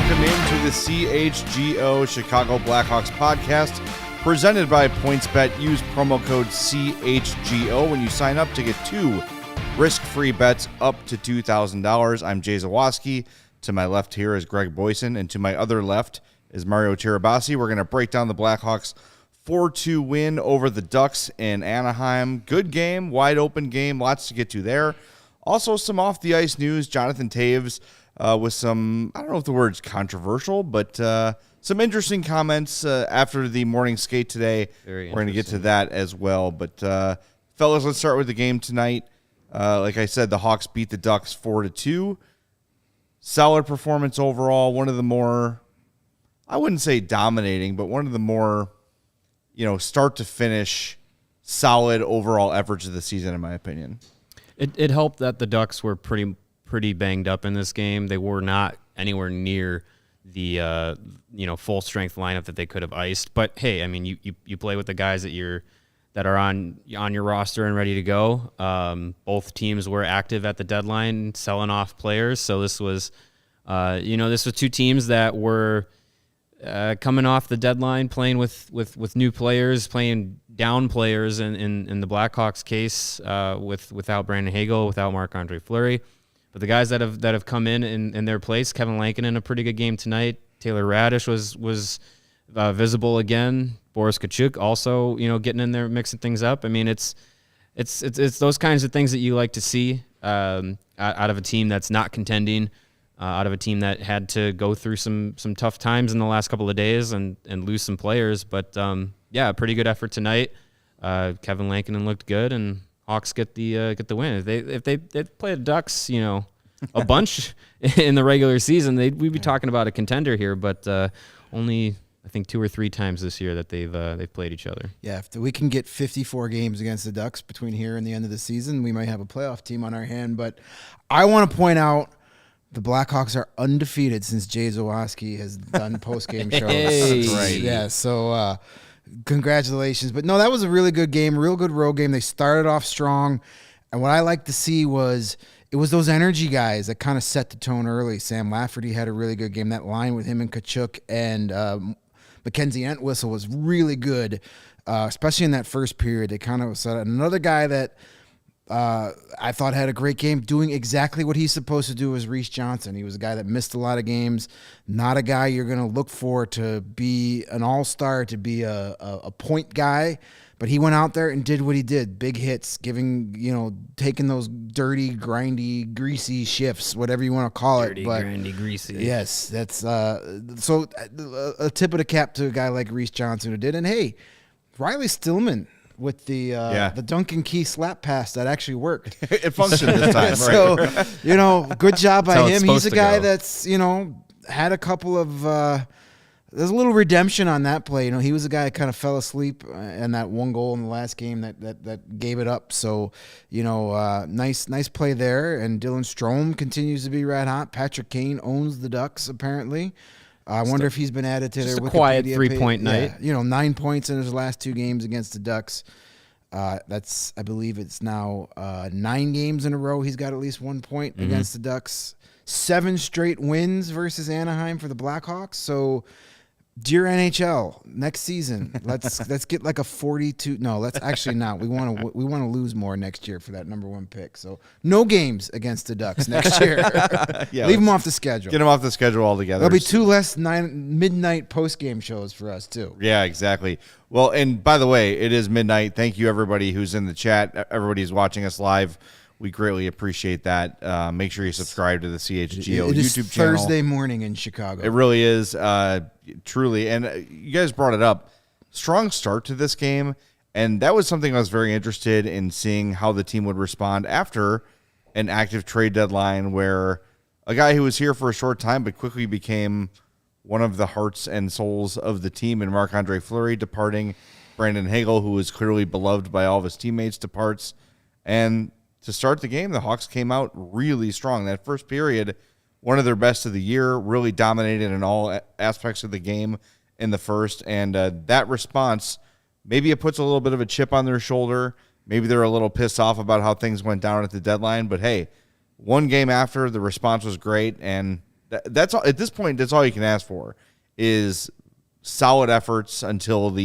welcome into the CHGO Chicago Blackhawks podcast presented by PointsBet. Use promo code CHGO when you sign up to get 2 risk-free bets up to $2,000. I'm Jay Zawaski. To my left here is Greg Boysen, and to my other left is Mario Tirabassi. We're going to break down the Blackhawks 4-2 win over the Ducks in Anaheim. Good game, wide open game, lots to get to there. Also some off-the-ice news. Jonathan Toews with some, I don't know if the word's controversial, but some interesting comments after the morning skate today. We're going to get to that as well. But, fellas, let's start with the game tonight. Like I said, the Hawks beat the Ducks 4-2. Solid performance overall. One of the more, I wouldn't say dominating, but one of the more, start to finish solid overall efforts of the season, in my opinion. It helped that the Ducks were pretty banged up in this game. They were not anywhere near the full strength lineup that they could have iced. But hey, I mean, you play with the guys that are on your roster and ready to go. Both teams were active at the deadline, selling off players. So this was, this was two teams that were coming off the deadline, playing with new players, playing down players in the Blackhawks case, without Brandon Hagel, without Marc-Andre Fleury. But the guys that have come in their place, Kevin Lankin in a pretty good game tonight. Taylor Radish was visible again. Boris Tkachuk also, getting in there, mixing things up. I mean, it's those kinds of things that you like to see out of a team that's not contending, out of a team that had to go through some tough times in the last couple of days and lose some players. But a pretty good effort tonight. Kevin Lankinen looked good, and Hawks get the win. If they play the Ducks, a bunch in the regular season, we'd be talking about a contender here. But only I think 2 or 3 times this year that they've played each other. Yeah, if we can get 54 games against the Ducks between here and the end of the season, we might have a playoff team on our hand. But I want to point out the Blackhawks are undefeated since Jay Zawaski has done postgame shows. Hey. That's right. Yeah, so congratulations. But no, that was a really good game, real good road game. They started off strong. And what I like to see was it was those energy guys that kind of set the tone early. Sam Lafferty had a really good game. That line with him and Tkachuk and Mackenzie Entwistle was really good, especially in that first period. They kind of set another guy that I thought had a great game, doing exactly what he's supposed to do, was Reese Johnson. He was a guy that missed a lot of games, not a guy you're going to look for to be an all-star, to be a point guy. But he went out there and did what he did. Big hits, taking those dirty, grindy, greasy shifts, whatever you want to call Dirty, it. But grindy, greasy. yes, that's so a tip of the cap to a guy like Reese Johnson who did. And hey, Riley Stillman with the Duncan Key slap pass that actually worked. It functioned this time. So, good job by him. He's a guy go. that's, had a couple of there's a little redemption on that play. He was a guy that kind of fell asleep in that one goal in the last game that gave it up. So, nice play there. And Dylan Strome continues to be red hot. Patrick Kane owns the Ducks, apparently. I wonder if he's been added to their Wikipedia quiet 3-point night. Yeah, 9 points in his last 2 games against the Ducks. I believe it's now 9 games in a row he's got at least 1 point against the Ducks. 7 straight wins versus Anaheim for the Blackhawks. So, dear NHL, next season, let's get like a 42. No, let's actually not. We want to lose more next year for that number 1 pick. So no games against the Ducks next year. Leave them off the schedule. Get them off the schedule altogether. There'll be 2 less midnight post-game shows for us too. Yeah, exactly. Well, and by the way, it is midnight. Thank you, everybody who's in the chat. Everybody's watching us live. We greatly appreciate that. Make sure you subscribe to the CHGO YouTube channel. Thursday morning in Chicago. It really is, truly. And you guys brought it up. Strong start to this game, and that was something I was very interested in seeing how the team would respond after an active trade deadline where a guy who was here for a short time but quickly became one of the hearts and souls of the team in Marc-Andre Fleury departing, Brandon Hagel, who was clearly beloved by all of his teammates, departs. And to start the game, the Hawks came out really strong. That first period, one of their best of the year, really dominated in all aspects of the game in the first. And that response, maybe it puts a little bit of a chip on their shoulder. Maybe they're a little pissed off about how things went down at the deadline. But, hey, one game after, the response was great. And That's all, at this point, that's all you can ask for is solid efforts until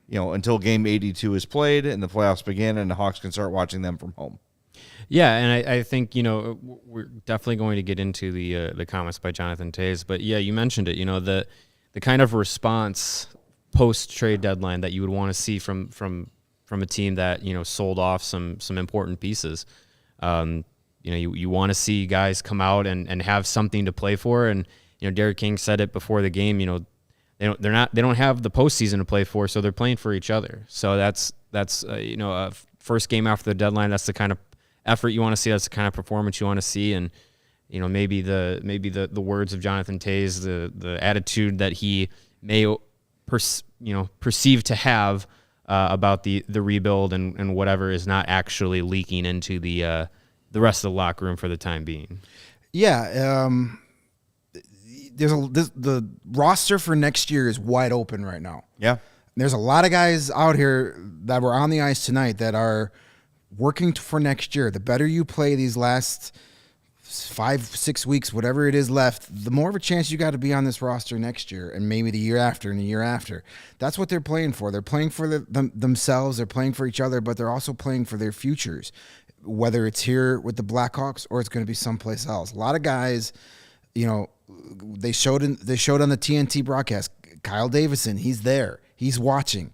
until game 82 is played and the playoffs begin and the Hawks can start watching them from home. Yeah, and I think, we're definitely going to get into the comments by Jonathan Toews, but yeah, you mentioned it, the kind of response post-trade deadline that you would want to see from a team that, sold off some important pieces. You want to see guys come out and have something to play for, and Derek King said it before the game, they don't have the postseason to play for, so they're playing for each other. So that's a first game after the deadline. That's the kind of effort you want to see. That's the kind of performance you want to see. And maybe the words of Jonathan Toews, the attitude that he may perceive to have about the rebuild and whatever is not actually leaking into the rest of the locker room for the time being. Yeah. The roster for next year is wide open right now. Yeah. There's a lot of guys out here that were on the ice tonight that are working for next year. The better you play these last 5-6 weeks, whatever it is left, the more of a chance you got to be on this roster next year and maybe the year after and the year after. That's what they're playing for. They're playing for themselves. They're playing for each other, but they're also playing for their futures, whether it's here with the Blackhawks or it's going to be someplace else. A lot of guys, they showed on the TNT broadcast. Kyle Davidson, he's there. He's watching.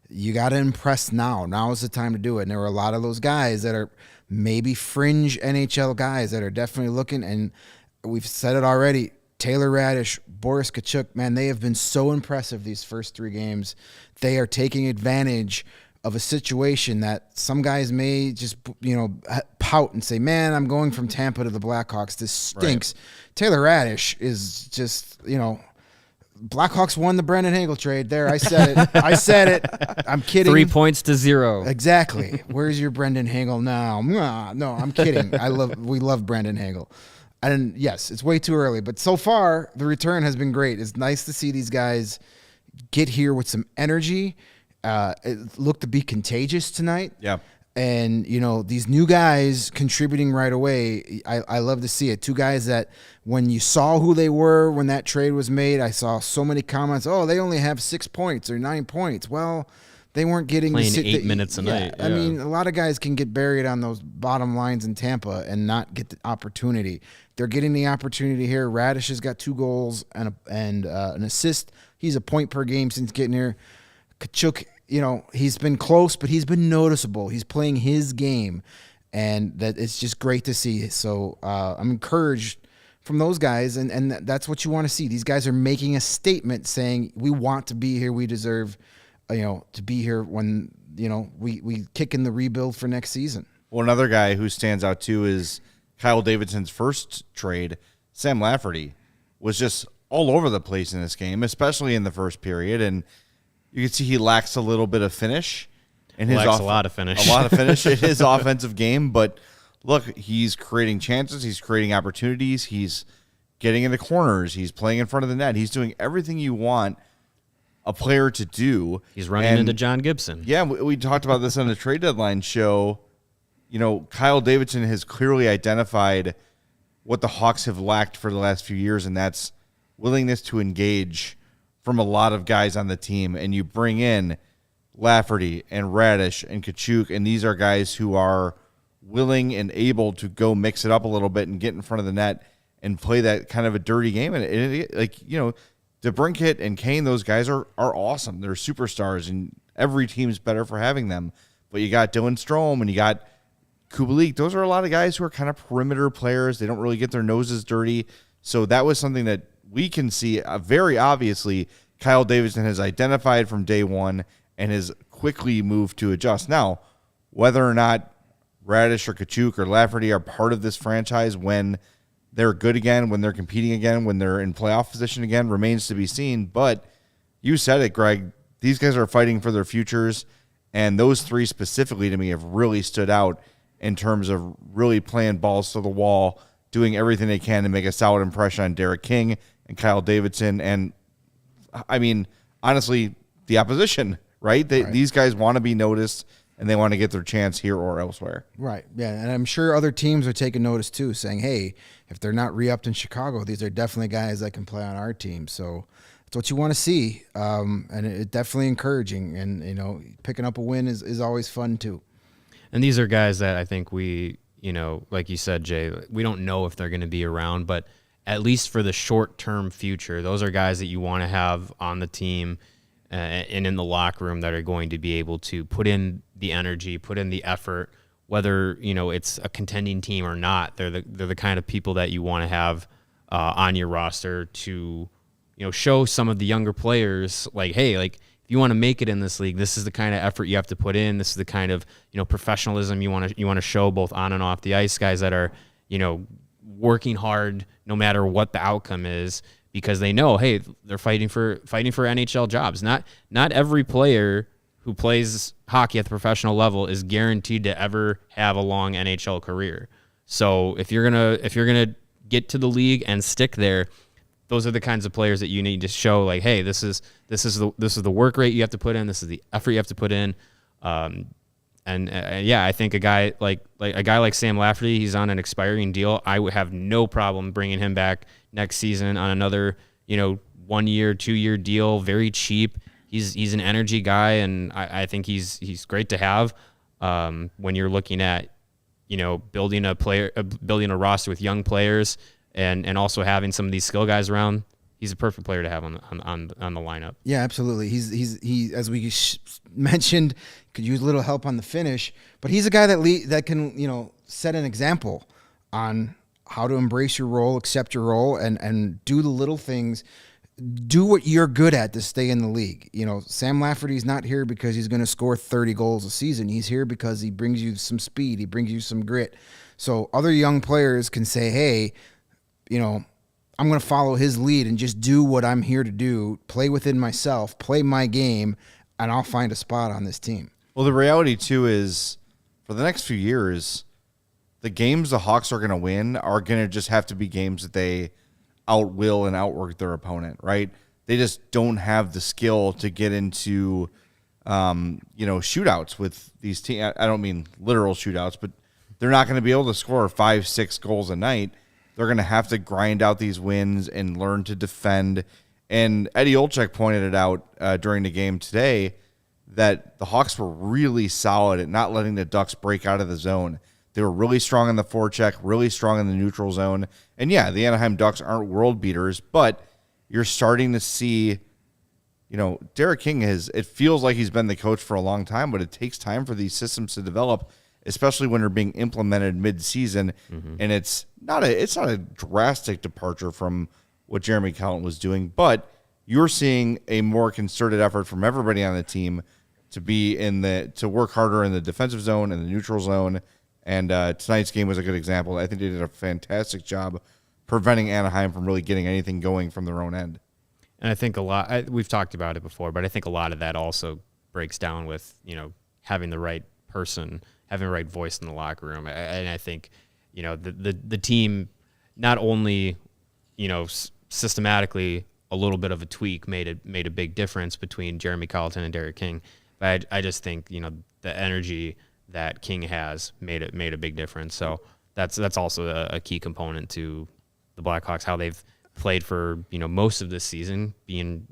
You got to impress now. Now is the time to do it. And there were a lot of those guys that are maybe fringe NHL guys that are definitely looking. And we've said it already. Taylor Radish, Boris Tkachuk, man, they have been so impressive these first 3 games. They are taking advantage of a situation that some guys may just, pout and say, man, I'm going from Tampa to the Blackhawks. This stinks. Right. Taylor Radish is just, Blackhawks won the Brendan Hagel trade. There, I said it. I'm kidding. 3 points to 0. Exactly. Where's your Brendan Hagel now? No, I'm kidding. We love Brendan Hagel. And yes, it's way too early, but so far the return has been great. It's nice to see these guys get here with some energy. It looked to be contagious tonight. Yeah. And, these new guys contributing right away, I love to see it. 2 guys that when you saw who they were when that trade was made, I saw so many comments, they only have 6 points or 9 points. Well, they weren't getting playing 8 minutes a night. Yeah. I mean, a lot of guys can get buried on those bottom lines in Tampa and not get the opportunity. They're getting the opportunity here. Radish has got 2 goals and an assist. He's a point per game since getting here. Tkachuk, he's been close, but he's been noticeable. He's playing his game, and that it's just great to see. So I'm encouraged from those guys, and that's what you want to see. These guys are making a statement saying, we want to be here. We deserve, to be here when, we kick in the rebuild for next season. Well, another guy who stands out too is Kyle Davidson's first trade. Sam Lafferty was just all over the place in this game, especially in the first period, and you can see he lacks a little bit of finish. A lot of finish. A lot of finish in his offensive game. But look, he's creating chances. He's creating opportunities. He's getting in the corners. He's playing in front of the net. He's doing everything you want a player to do. He's running into John Gibson. Yeah, we talked about this on the trade deadline show. Kyle Davidson has clearly identified what the Hawks have lacked for the last few years, and that's willingness to engage from a lot of guys on the team, and you bring in Lafferty and Radish and Tkachuk, and these are guys who are willing and able to go mix it up a little bit and get in front of the net and play that kind of a dirty game. And DeBrincat and Kane, those guys are awesome. They're superstars, and every team's better for having them. But you got Dylan Strome and you got Kubalik. Those are a lot of guys who are kind of perimeter players. They don't really get their noses dirty. So that was something that we can see very obviously Kyle Davidson has identified from day one and has quickly moved to adjust. Now, whether or not Radish or Tkachuk or Lafferty are part of this franchise when they're good again, when they're competing again, when they're in playoff position again, remains to be seen. But you said it, Greg. These guys are fighting for their futures, and those 3 specifically to me have really stood out in terms of really playing balls to the wall, doing everything they can to make a solid impression on Derek King and Kyle Davidson, and I mean, honestly, the opposition, right? These guys want to be noticed, and they want to get their chance here or elsewhere. Right. Yeah, and I'm sure other teams are taking notice too, saying, "Hey, if they're not re-upped in Chicago, these are definitely guys that can play on our team." So that's what you want to see, and it's definitely encouraging. And picking up a win is always fun too. And these are guys that I think we, like you said, Jay, we don't know if they're going to be around, but at least for the short-term future, those are guys that you want to have on the team and in the locker room that are going to be able to put in the energy, put in the effort, whether it's a contending team or not. They're the kind of people that you want to have on your roster to show some of the younger players, like, hey, like, if you want to make it in this league, this is the kind of effort you have to put in. This is the kind of professionalism you want to show both on and off the ice. Guys that are working hard no matter what the outcome is, because they know, hey, they're fighting for NHL jobs. Not every player who plays hockey at the professional level is guaranteed to ever have a long NHL career. So if you're gonna get to the league and stick there, those are the kinds of players that you need to show, like, hey, this is the work rate you have to put in, this is the effort you have to put in. Yeah, I think a guy like Sam Lafferty, he's on an expiring deal. I would have no problem bringing him back next season on another 1 year, 2 year deal, very cheap. He's an energy guy, and I think he's great to have when you're looking at building a roster with young players and also having some of these skill guys around. He's a perfect player to have on the lineup. Yeah, absolutely. He as we mentioned, could use a little help on the finish, but he's a guy that can set an example on how to embrace your role, accept your role, and do the little things. Do what you're good at to stay in the league. Sam Lafferty's not here because he's going to score 30 goals a season. He's here because he brings you some speed. He brings you some grit. So other young players can say, hey, I'm going to follow his lead and just do what I'm here to do, play within myself, play my game, and I'll find a spot on this team. Well, the reality, too, is for the next few years, the games the Hawks are going to win are going to just have to be games that they outwill and outwork their opponent, right? They just don't have the skill to get into, shootouts with these teams. I don't mean literal shootouts, but they're not going to be able to score 5-6 goals a night. They're going to have to grind out these wins and learn to defend. And Eddie Olczyk pointed it out during the game today that the Hawks were really solid at not letting the Ducks break out of the zone. They were really strong in the forecheck, really strong in the neutral zone. And yeah, the Anaheim Ducks aren't world beaters, but you're starting to see, Derek King it feels like he's been the coach for a long time, but it takes time for these systems to develop, especially when they're being implemented mid-season. Mm-hmm. And it's not a drastic departure from what Jeremy Colliton was doing, but you're seeing a more concerted effort from everybody on the team to work harder in the defensive zone and the neutral zone. And tonight's game was a good example. I think they did a fantastic job preventing Anaheim from really getting anything going from their own end. And I think we've talked about it before, but I think a lot of that also breaks down with, having the right person, having the right voice in the locker room. And I think, the team not only, systematically a little bit of a tweak made a big difference between Jeremy Colliton and Derek King. But I just think, the energy that King has made a big difference. So that's also a key component to the Blackhawks, how they've played for most of this season, being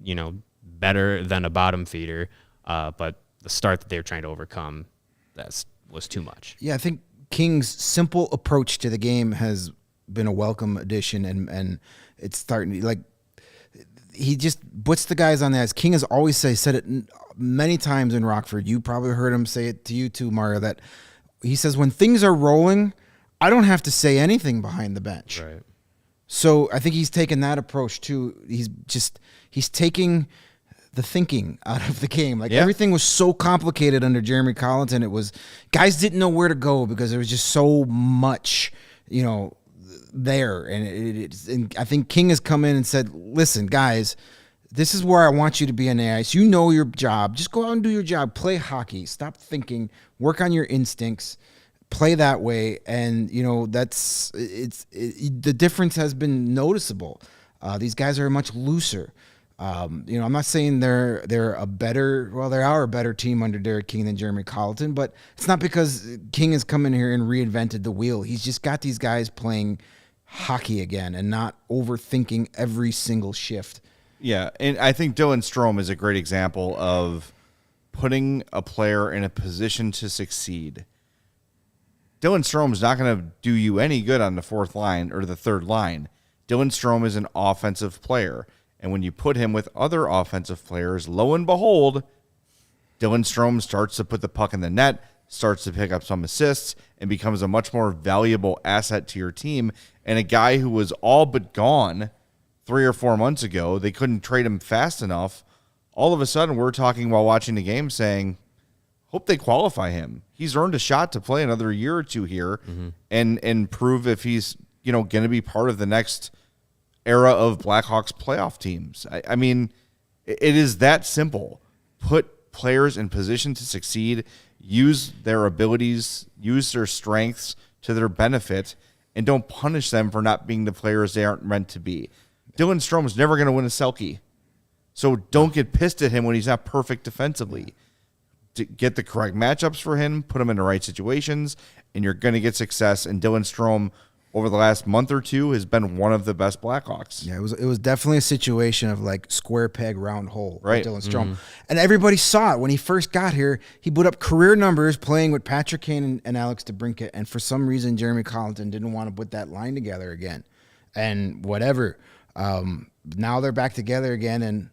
better than a bottom feeder, but the start that they're trying to overcome was too much. Yeah, I think King's simple approach to the game has been a welcome addition, and it's starting like he just puts the guys on the ice. King has always said it many times in Rockford. You probably heard him say it to you too, Mario, that he says when things are rolling, I don't have to say anything behind the bench. Right. So I think he's taken that approach too. He's taking the thinking out of the game. Like everything was so complicated under Jeremy Colliton. It was guys didn't know where to go because there was just so much, there. And I think King has come in and said, listen, guys, this is where I want you to be on the ice. You know your job. Just go out and do your job. Play hockey. Stop thinking. Work on your instincts. Play that way. And, the difference has been noticeable. These guys are much looser. I'm not saying they're a better, well, they are a better team under Derek King than Jeremy Colleton, but it's not because King has come in here and reinvented the wheel. He's just got these guys playing hockey again and not overthinking every single shift. Yeah, and I think Dylan Strome is a great example of putting a player in a position to succeed. Dylan Strome's not going to do you any good on the fourth line or the third line. Dylan Strome is an offensive player, and when you put him with other offensive players, lo and behold, Dylan Strome starts to put the puck in the net, starts to pick up some assists, and becomes a much more valuable asset to your team. And a guy who was all but gone 3 or 4 months ago, they couldn't trade him fast enough. All of a sudden, we're talking while watching the game saying, hope they qualify him. He's earned a shot to play another year or two here and prove if he's going to be part of the next era of Blackhawks playoff teams. I mean, it is that simple. Put players in position to succeed, use their abilities, use their strengths to their benefit, and don't punish them for not being the players they aren't meant to be. Dylan Strome's never going to win a Selke. So don't get pissed at him when he's not perfect defensively. To get the correct matchups for him, put him in the right situations, and you're going to get success. And Dylan Strome, over the last month or two, has been one of the best Blackhawks. Yeah, it was definitely a situation of like square peg, round hole. Right. With Dylan Strome. And everybody saw it. When he first got here, he put up career numbers playing with Patrick Kane and Alex DeBrincat. And for some reason, Jeremy Colleton didn't want to put that line together again. And whatever. Now they're back together again, and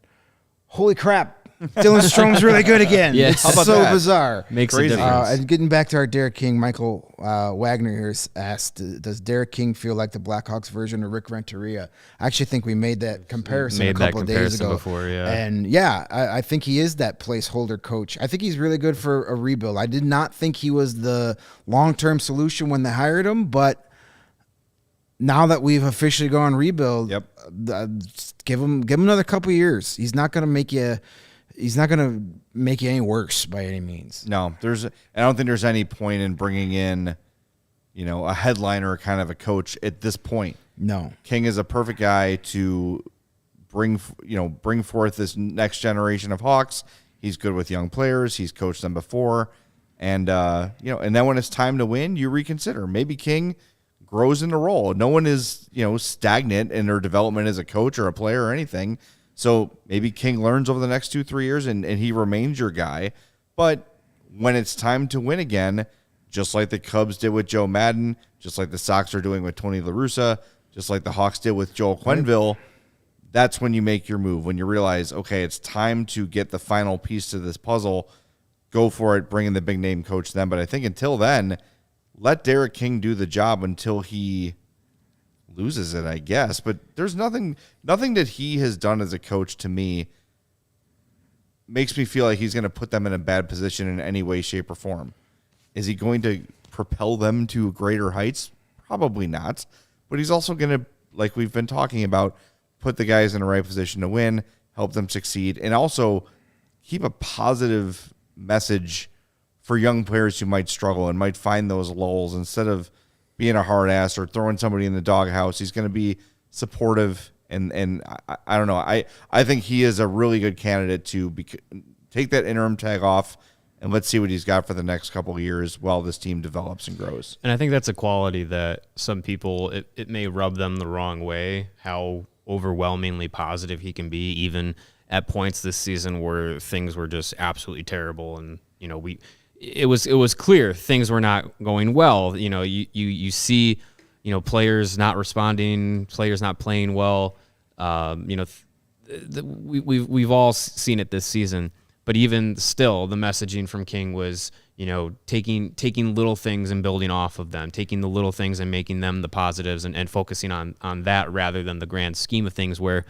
holy crap, Dylan Strome's really good again. Yeah. It's How about so that? bizarre. Makes Crazy. a difference. And getting back to our Derek King, Michael Wagner here asked, does Derek King feel like the Blackhawks version of Rick Renteria? I actually think we made that comparison a couple of days ago. Before, yeah. And yeah, I think he is that placeholder coach. I think he's really good for a rebuild. I did not think he was the long-term solution when they hired him, but now that we've officially gone rebuild, give him another couple of years. He's not going to make you any worse by any means. No, I don't think there's any point in bringing in, a headliner kind of a coach at this point. No. King is a perfect guy to bring forth this next generation of Hawks. He's good with young players. He's coached them before. And, and then when it's time to win, you reconsider. Maybe King grows in the role. No one is, stagnant in their development as a coach or a player or anything. So maybe King learns over the next 2-3 years and he remains your guy. But when it's time to win again, just like the Cubs did with Joe Madden, just like the Sox are doing with Tony La Russa, just like the Hawks did with Joel Quenneville, that's when you make your move. When you realize, okay, it's time to get the final piece to this puzzle, go for it, bring in the big name coach then. But I think until then, let Derek King do the job until he loses it, I guess. But there's nothing that he has done as a coach to me makes me feel like he's going to put them in a bad position in any way, shape, or form. Is he going to propel them to greater heights? Probably not. But he's also going to, like we've been talking about, put the guys in the right position to win, help them succeed, and also keep a positive message for young players who might struggle and might find those lulls. Instead of being a hard ass or throwing somebody in the doghouse, he's going to be supportive. And I don't know. I think he is a really good candidate to take that interim tag off, and let's see what he's got for the next couple of years while this team develops and grows. And I think that's a quality that some people, it may rub them the wrong way, how overwhelmingly positive he can be, even at points this season where things were just absolutely terrible. And, it was clear things were not going well. You see, players not responding, players not playing well. We've all seen it this season. But even still, the messaging from King was, taking little things and building off of them, taking the little things and making them the positives and focusing on that rather than the grand scheme of things where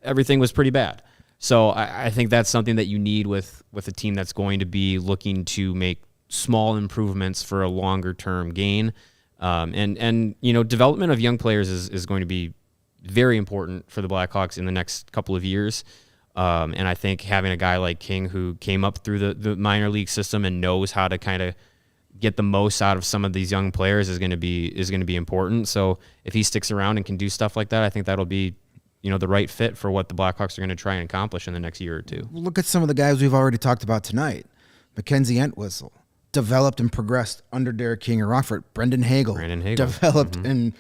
everything was pretty bad. So I think that's something that you need with a team that's going to be looking to make small improvements for a longer term gain. And development of young players is going to be very important for the Blackhawks in the next couple of years. And I think having a guy like King who came up through the minor league system and knows how to kind of get the most out of some of these young players is going to be important. So if he sticks around and can do stuff like that, I think that'll be the right fit for what the Blackhawks are going to try and accomplish in the next year or two. Look at some of the guys we've already talked about tonight. Mackenzie Entwistle developed and progressed under Derek King in Rockford. Brandon Hagel developed and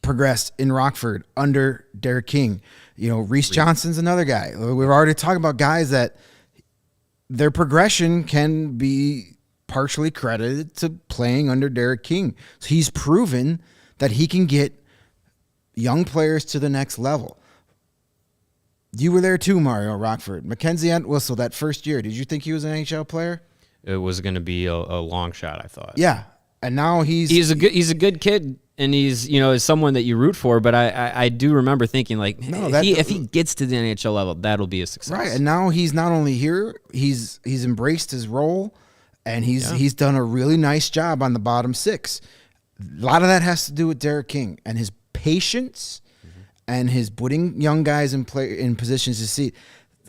progressed in Rockford under Derek King. Reese Johnson's another guy. We've already talked about guys that their progression can be partially credited to playing under Derek King. So he's proven that he can get young players to the next level. You were there too, Mario, Rockford. Mackenzie Entwistle, that first year, did you think he was an NHL player? It was going to be a long shot, I thought. Yeah, and now he's a good kid, and he's is someone that you root for. But I do remember thinking if he gets to the NHL level, that'll be a success. Right, and now he's not only here, he's embraced his role, and he's done a really nice job on the bottom six. A lot of that has to do with Derek King and his patience and his putting young guys in positions to see.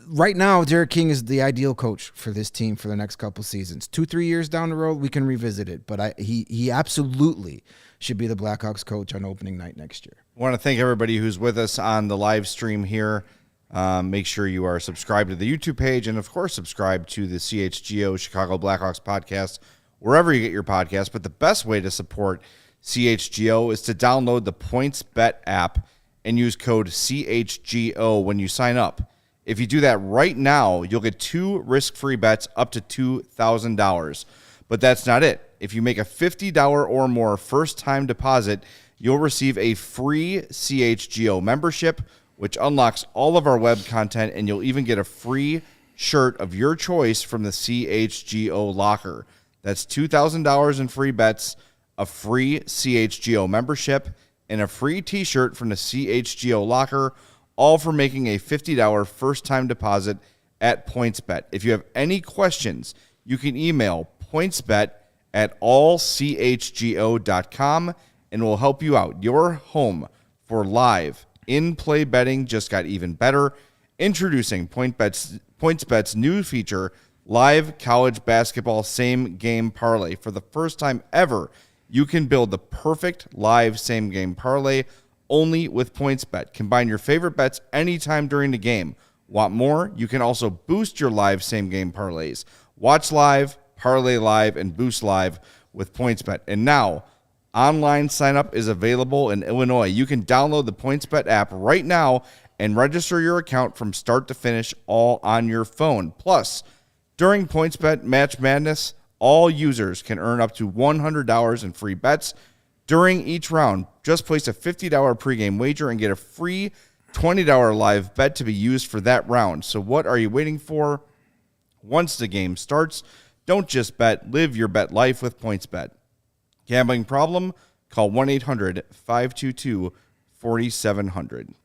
Right now, Derek King is the ideal coach for this team for the next couple seasons. 2-3 years down the road, we can revisit it. But he absolutely should be the Blackhawks coach on opening night next year. I want to thank everybody who's with us on the live stream here. Make sure you are subscribed to the YouTube page and, of course, subscribe to the CHGO Chicago Blackhawks podcast, wherever you get your podcast. But the best way to support CHGO is to download the PointsBet app and use code CHGO when you sign up. If you do that right now, you'll get 2 risk-free bets up to $2,000. But that's not it. If you make a $50 or more first-time deposit, you'll receive a free CHGO membership, which unlocks all of our web content, and you'll even get a free shirt of your choice from the CHGO locker. That's $2,000 in free bets, a free CHGO membership, and a free t-shirt from the CHGO locker, all for making a $50 first-time deposit at PointsBet. If you have any questions, you can email pointsbet@allchgo.com, and we'll help you out. Your home for live in-play betting just got even better. Introducing PointsBet's new feature, Live College Basketball Same-Game Parlay. For the first time ever, you can build the perfect live same-game parlay only with PointsBet. Combine your favorite bets anytime during the game. Want more? You can also boost your live same-game parlays. Watch live, parlay live, and boost live with PointsBet. And now, online sign-up is available in Illinois. You can download the PointsBet app right now and register your account from start to finish all on your phone. Plus, during PointsBet Match Madness, all users can earn up to $100 in free bets during each round. Just place a $50 pregame wager and get a free $20 live bet to be used for that round. So what are you waiting for? Once the game starts, don't just bet, live your bet life with PointsBet. Gambling problem? Call 1-800-522-4700.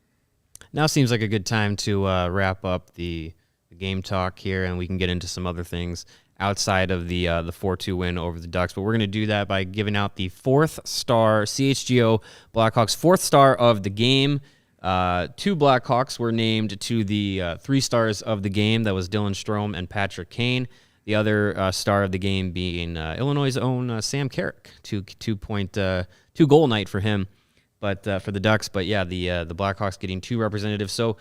Now seems like a good time to wrap up the game talk here, and we can get into some other things outside of the 4-2 win over the Ducks. But we're going to do that by giving out the 4th star, CHGO Blackhawks 4th star of the game. 2 Blackhawks were named to the 3 stars of the game. That was Dylan Strome and Patrick Kane. The other star of the game being Illinois' own Sam Carrick. 2-goal night for him, but for the Ducks. But yeah, the Blackhawks getting 2 representatives. So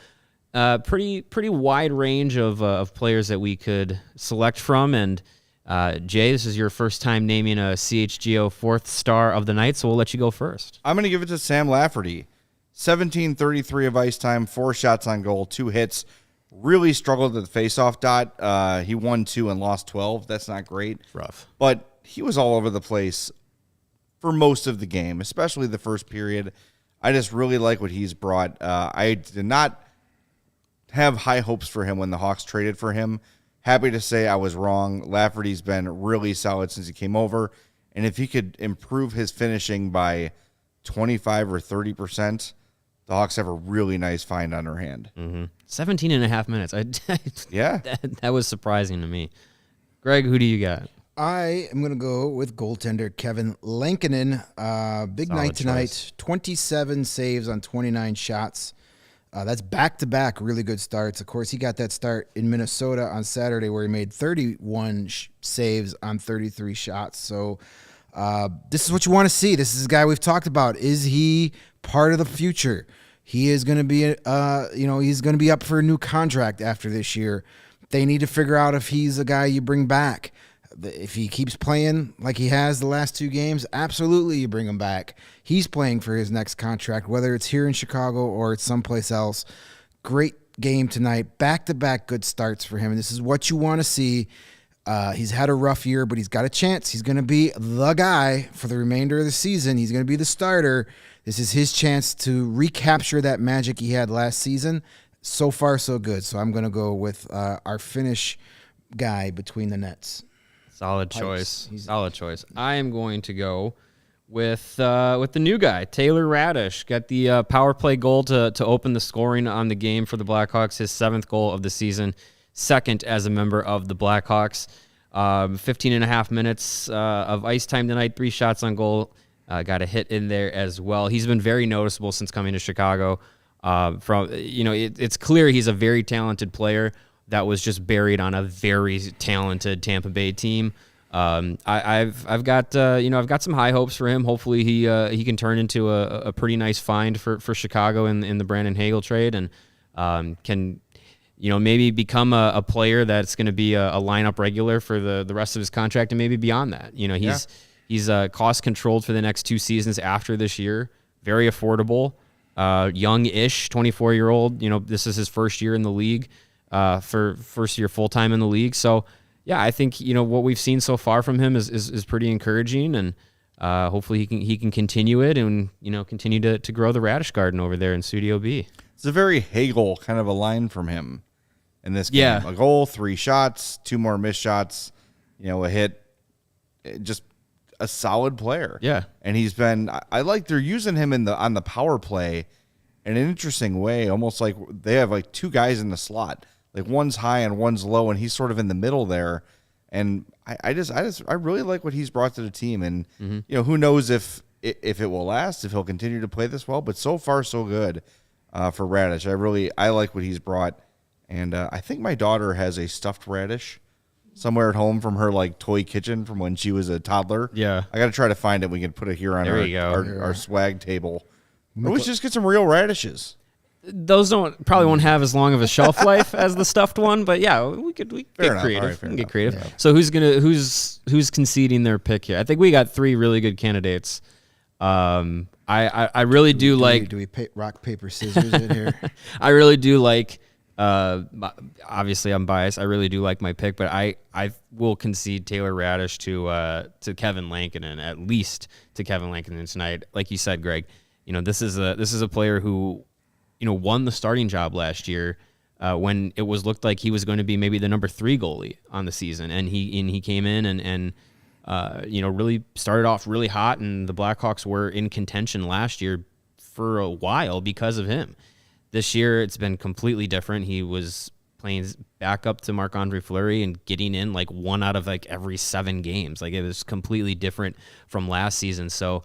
pretty wide range of players that we could select from. And Jay, this is your first time naming a CHGO 4th star of the night, so we'll let you go first. I'm going to give it to Sam Lafferty. 17:33 of ice time, 4 shots on goal, 2 hits. Really struggled at the faceoff dot. He won 2 and lost 12. That's not great. Rough. But he was all over the place for most of the game, especially the first period. I just really like what he's brought. I did not have high hopes for him when the Hawks traded for him. Happy to say I was wrong. Lafferty's been really solid since he came over. And if he could improve his finishing by 25 or 30%, the Hawks have a really nice find on their hand. 17 and a half minutes. Yeah. That was surprising to me. Greg, who do you got? I am going to go with goaltender Kevin Lankinen. Big Solid night tonight. choice. 27 saves on 29 shots. That's back-to-back really good starts. Of course, he got that start in Minnesota on Saturday where he made 31 saves on 33 shots. So this is what you want to see. This is a guy we've talked about. Is he part of the future? He is going to be, he's going to be up for a new contract after this year. They need to figure out if he's a guy you bring back. If he keeps playing like he has the last 2 games, absolutely you bring him back. He's playing for his next contract, whether it's here in Chicago or it's someplace else. Great game tonight. Back-to-back good starts for him. And this is what you want to see. He's had a rough year, but he's got a chance. He's going to be the guy for the remainder of the season. He's going to be the starter. This is his chance to recapture that magic he had last season. So far, so good. So I'm going to go with our Finnish guy between the nets. Solid choice. Solid choice. I am going to go with the new guy, Taylor Radish. Got the power play goal to open the scoring on the game for the Blackhawks. His 7th goal of the season, 2nd as a member of the Blackhawks. 15 and a half minutes of ice time tonight. 3 shots on goal. Got a hit in there as well. He's been very noticeable since coming to Chicago. It's clear he's a very talented player that was just buried on a very talented Tampa Bay team. I've got some high hopes for him. Hopefully he can turn into a pretty nice find for Chicago in the Brandon Hagel trade, and can maybe become a player that's going to be a lineup regular for the rest of his contract and maybe beyond that. He's cost controlled for the next 2 seasons after this year. Very affordable, young-ish, 24-year-old. This is his first year in the league. For first year full time in the league. So yeah, I think what we've seen so far from him is pretty encouraging, and hopefully he can continue it and continue to grow the radish garden over there in Studio B. It's a very Hagel kind of a line from him in this game. Yeah. A goal, 3 shots, 2 more missed shots, a hit. Just a solid player. Yeah. And he's been, I like they're using him on the power play in an interesting way, almost like they have like 2 guys in the slot. Like one's high and one's low, and he's sort of in the middle there. And I really like what he's brought to the team. And who knows if it will last, if he'll continue to play this well. But so far, so good for Radish. I like what he's brought. And I think my daughter has a stuffed radish somewhere at home from her like toy kitchen from when she was a toddler. Yeah, I got to try to find it. We can put it here on our swag table. Or we should just get some real radishes. Those probably won't have as long of a shelf life as the stuffed one, but yeah, we get creative. Right, get creative. Yeah. So who's conceding their pick here? I think we got 3 really good candidates. I really do like. Do we rock paper scissors in here? I really do like. Obviously, I'm biased. I really do like my pick, but I will concede Taylor Radish to Kevin Lankinen, at least to Kevin Lankinen tonight. Like you said, Greg, this is a player who won the starting job last year when it looked like he was going to be maybe the number 3 goalie on the season, and he came in and really started off really hot, and the Blackhawks were in contention last year for a while because of him. This year it's been completely different. He was playing back up to Marc-Andre Fleury and getting in like 1 out of like every 7 games. Like it was completely different from last season. So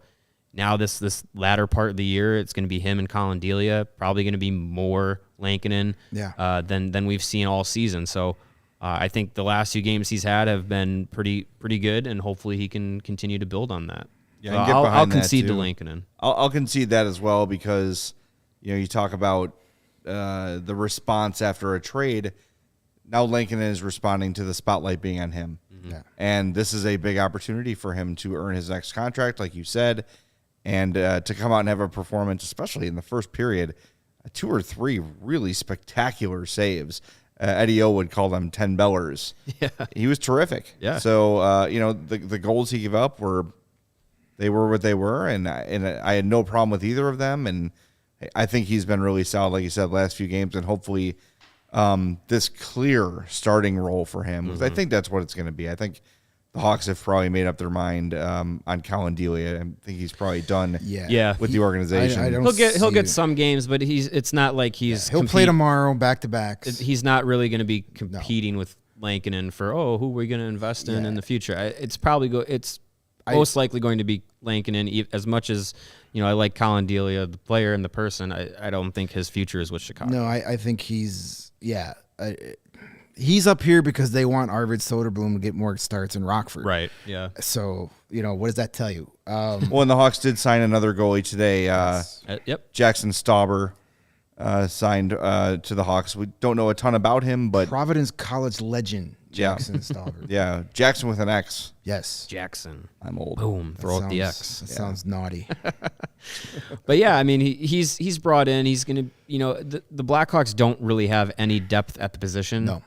now this latter part of the year, it's going to be him and Colin Delia, probably going to be more Lankinen than we've seen all season. So I think the last 2 games he's had have been pretty good, and hopefully he can continue to build on that. Yeah, so I'll concede to Lankinen. I'll concede that as well because you talk about the response after a trade. Now Lankinen is responding to the spotlight being on him. Mm-hmm. Yeah. And this is a big opportunity for him to earn his next contract, like you said. And to come out and have a performance, especially in the first period, 2 or 3 really spectacular saves. Eddie O would call them 10 bellers. Yeah. He was terrific. Yeah. So, the goals he gave up were what they were, and I had no problem with either of them. And I think he's been really solid, like you said, last few games, and hopefully this clear starting role for him, because I think that's what it's going to be. I think the Hawks have probably made up their mind on Colin Delia. I think he's probably done with the organization. He'll get some games, but it's not like he'll play tomorrow back-to-back. He's not really going to be competing with Lankinen for who we're going to invest in the future. It's probably most likely going to be Lankinen. As much as I like Colin Delia, the player and the person, I don't think his future is with Chicago. No, I think he's up here because they want Arvid Soderblom to get more starts in Rockford. Right, yeah. So, what does that tell you? Well, and the Hawks did sign another goalie today. Yep. Jackson Stauber signed to the Hawks. We don't know a ton about him, but Providence College legend Jackson Stauber. yeah, Jackson with an X. Yes. Jackson. I'm old. Boom. Throw out the X. That sounds naughty. But yeah, I mean, he's brought in. He's going to, the Blackhawks don't really have any depth at the position. No.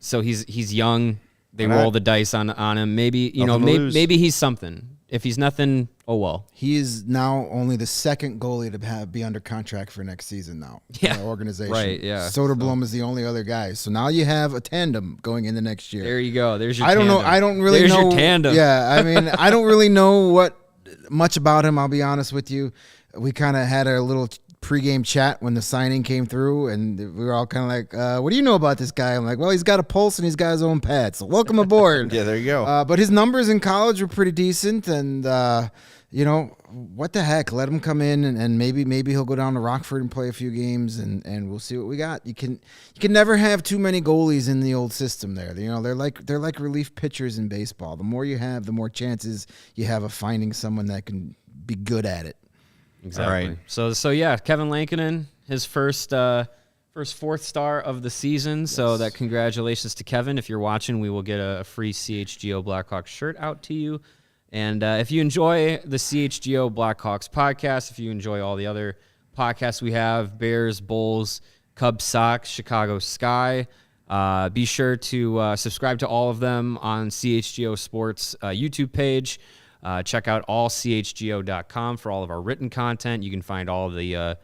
So he's young. They roll the dice on him. Maybe, maybe he's something. If he's nothing, oh well. He is now only the second goalie to be under contract for next season now. Yeah. In the organization. Right, yeah. Soderblom is the only other guy. So now you have a tandem going into next year. There you go. There's your I don't tandem. know. I don't really There's know. your tandem. Yeah, I mean, I don't really know much about him, I'll be honest with you. We kind of had a little pregame chat when the signing came through, and we were all kind of like, what do you know about this guy? I'm like, well, he's got a pulse and he's got his own pad, so welcome aboard. Yeah, there you go. But his numbers in college were pretty decent, and what the heck? Let him come in, and maybe he'll go down to Rockford and play a few games, and we'll see what we got. You can never have too many goalies in the old system there. They're like relief pitchers in baseball. The more you have, the more chances you have of finding someone that can be good at it. Exactly. Right. So yeah, Kevin Lankinen, his first fourth star of the season. Yes. So that congratulations to Kevin. If you're watching, we will get a free CHGO Blackhawks shirt out to you. And if you enjoy the CHGO Blackhawks podcast, if you enjoy all the other podcasts we have, Bears, Bulls, Cubs, Sox, Chicago Sky, be sure to subscribe to all of them on CHGO Sports YouTube page. Check out allchgo.com for all of our written content. You can find all of the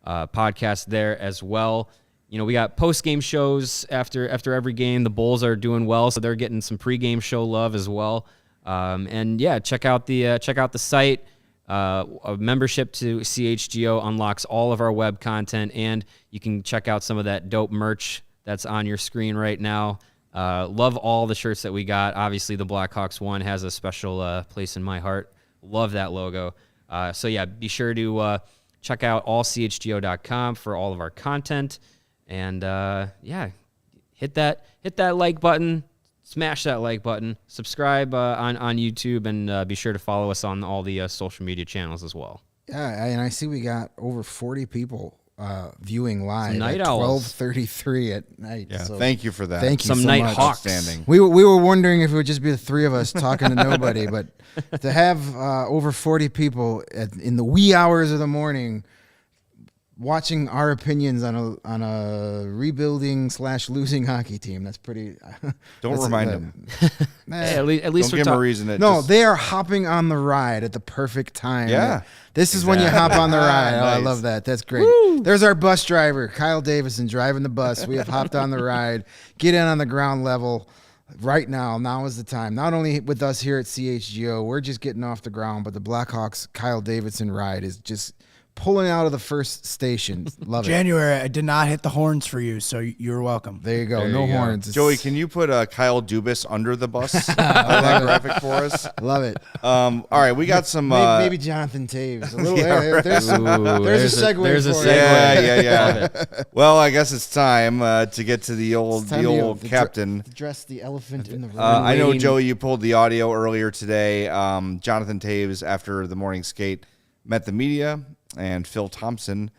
podcasts there as well. We got post-game shows after every game. The Bulls are doing well, so they're getting some pre-game show love as well. And yeah, check out the site. A membership to CHGO unlocks all of our web content, and you can check out some of that dope merch that's on your screen right now. Love all the shirts that we got. Obviously, the Blackhawks one has a special place in my heart. Love that logo. So yeah, be sure to check out allchgo.com for all of our content. And yeah, hit that like button. Smash that like button. Subscribe on YouTube, and be sure to follow us on all the social media channels as well. Yeah, and I see we got over 40 people viewing live night at owls. 12:33 at night. Yeah, so thank you for that. Thank you Some so night much. hawks. Outstanding. We were wondering if it would just be the three of us talking to nobody, but to have over 40 people in the wee hours of the morning watching our opinions on a rebuilding / losing hockey team, that's pretty. Don't remind them. Hey, at least Don't we're give them a talking. reason. No, they are hopping on the ride at the perfect time. Yeah. This is when you hop on the ride. Oh, I Nice. love that. That's great. There's our bus driver, Kyle Davison, driving the bus. We have hopped on the ride. Get in on the ground level right now. Now is the time. Not only with us here at CHGO, we're just getting off the ground, but the Blackhawks Kyle Davidson ride is just pulling out of the first station. Love it. January, I did not hit the horns for you, so you're welcome. There you go. There No you go. horns. It's- Joey, can you put Kyle Dubas under the bus on that graphic for us? Love it. All right, we got some. Maybe Jonathan Taves. A little. Yeah, right. There's a segue. There's a for segue. it. Yeah. Well, I guess it's time to get to the old It's time to captain. Address the elephant in the room. I know, Rain. Joey, you pulled the audio earlier today. Jonathan Taves, after the morning skate, met the media, and Phil Thompson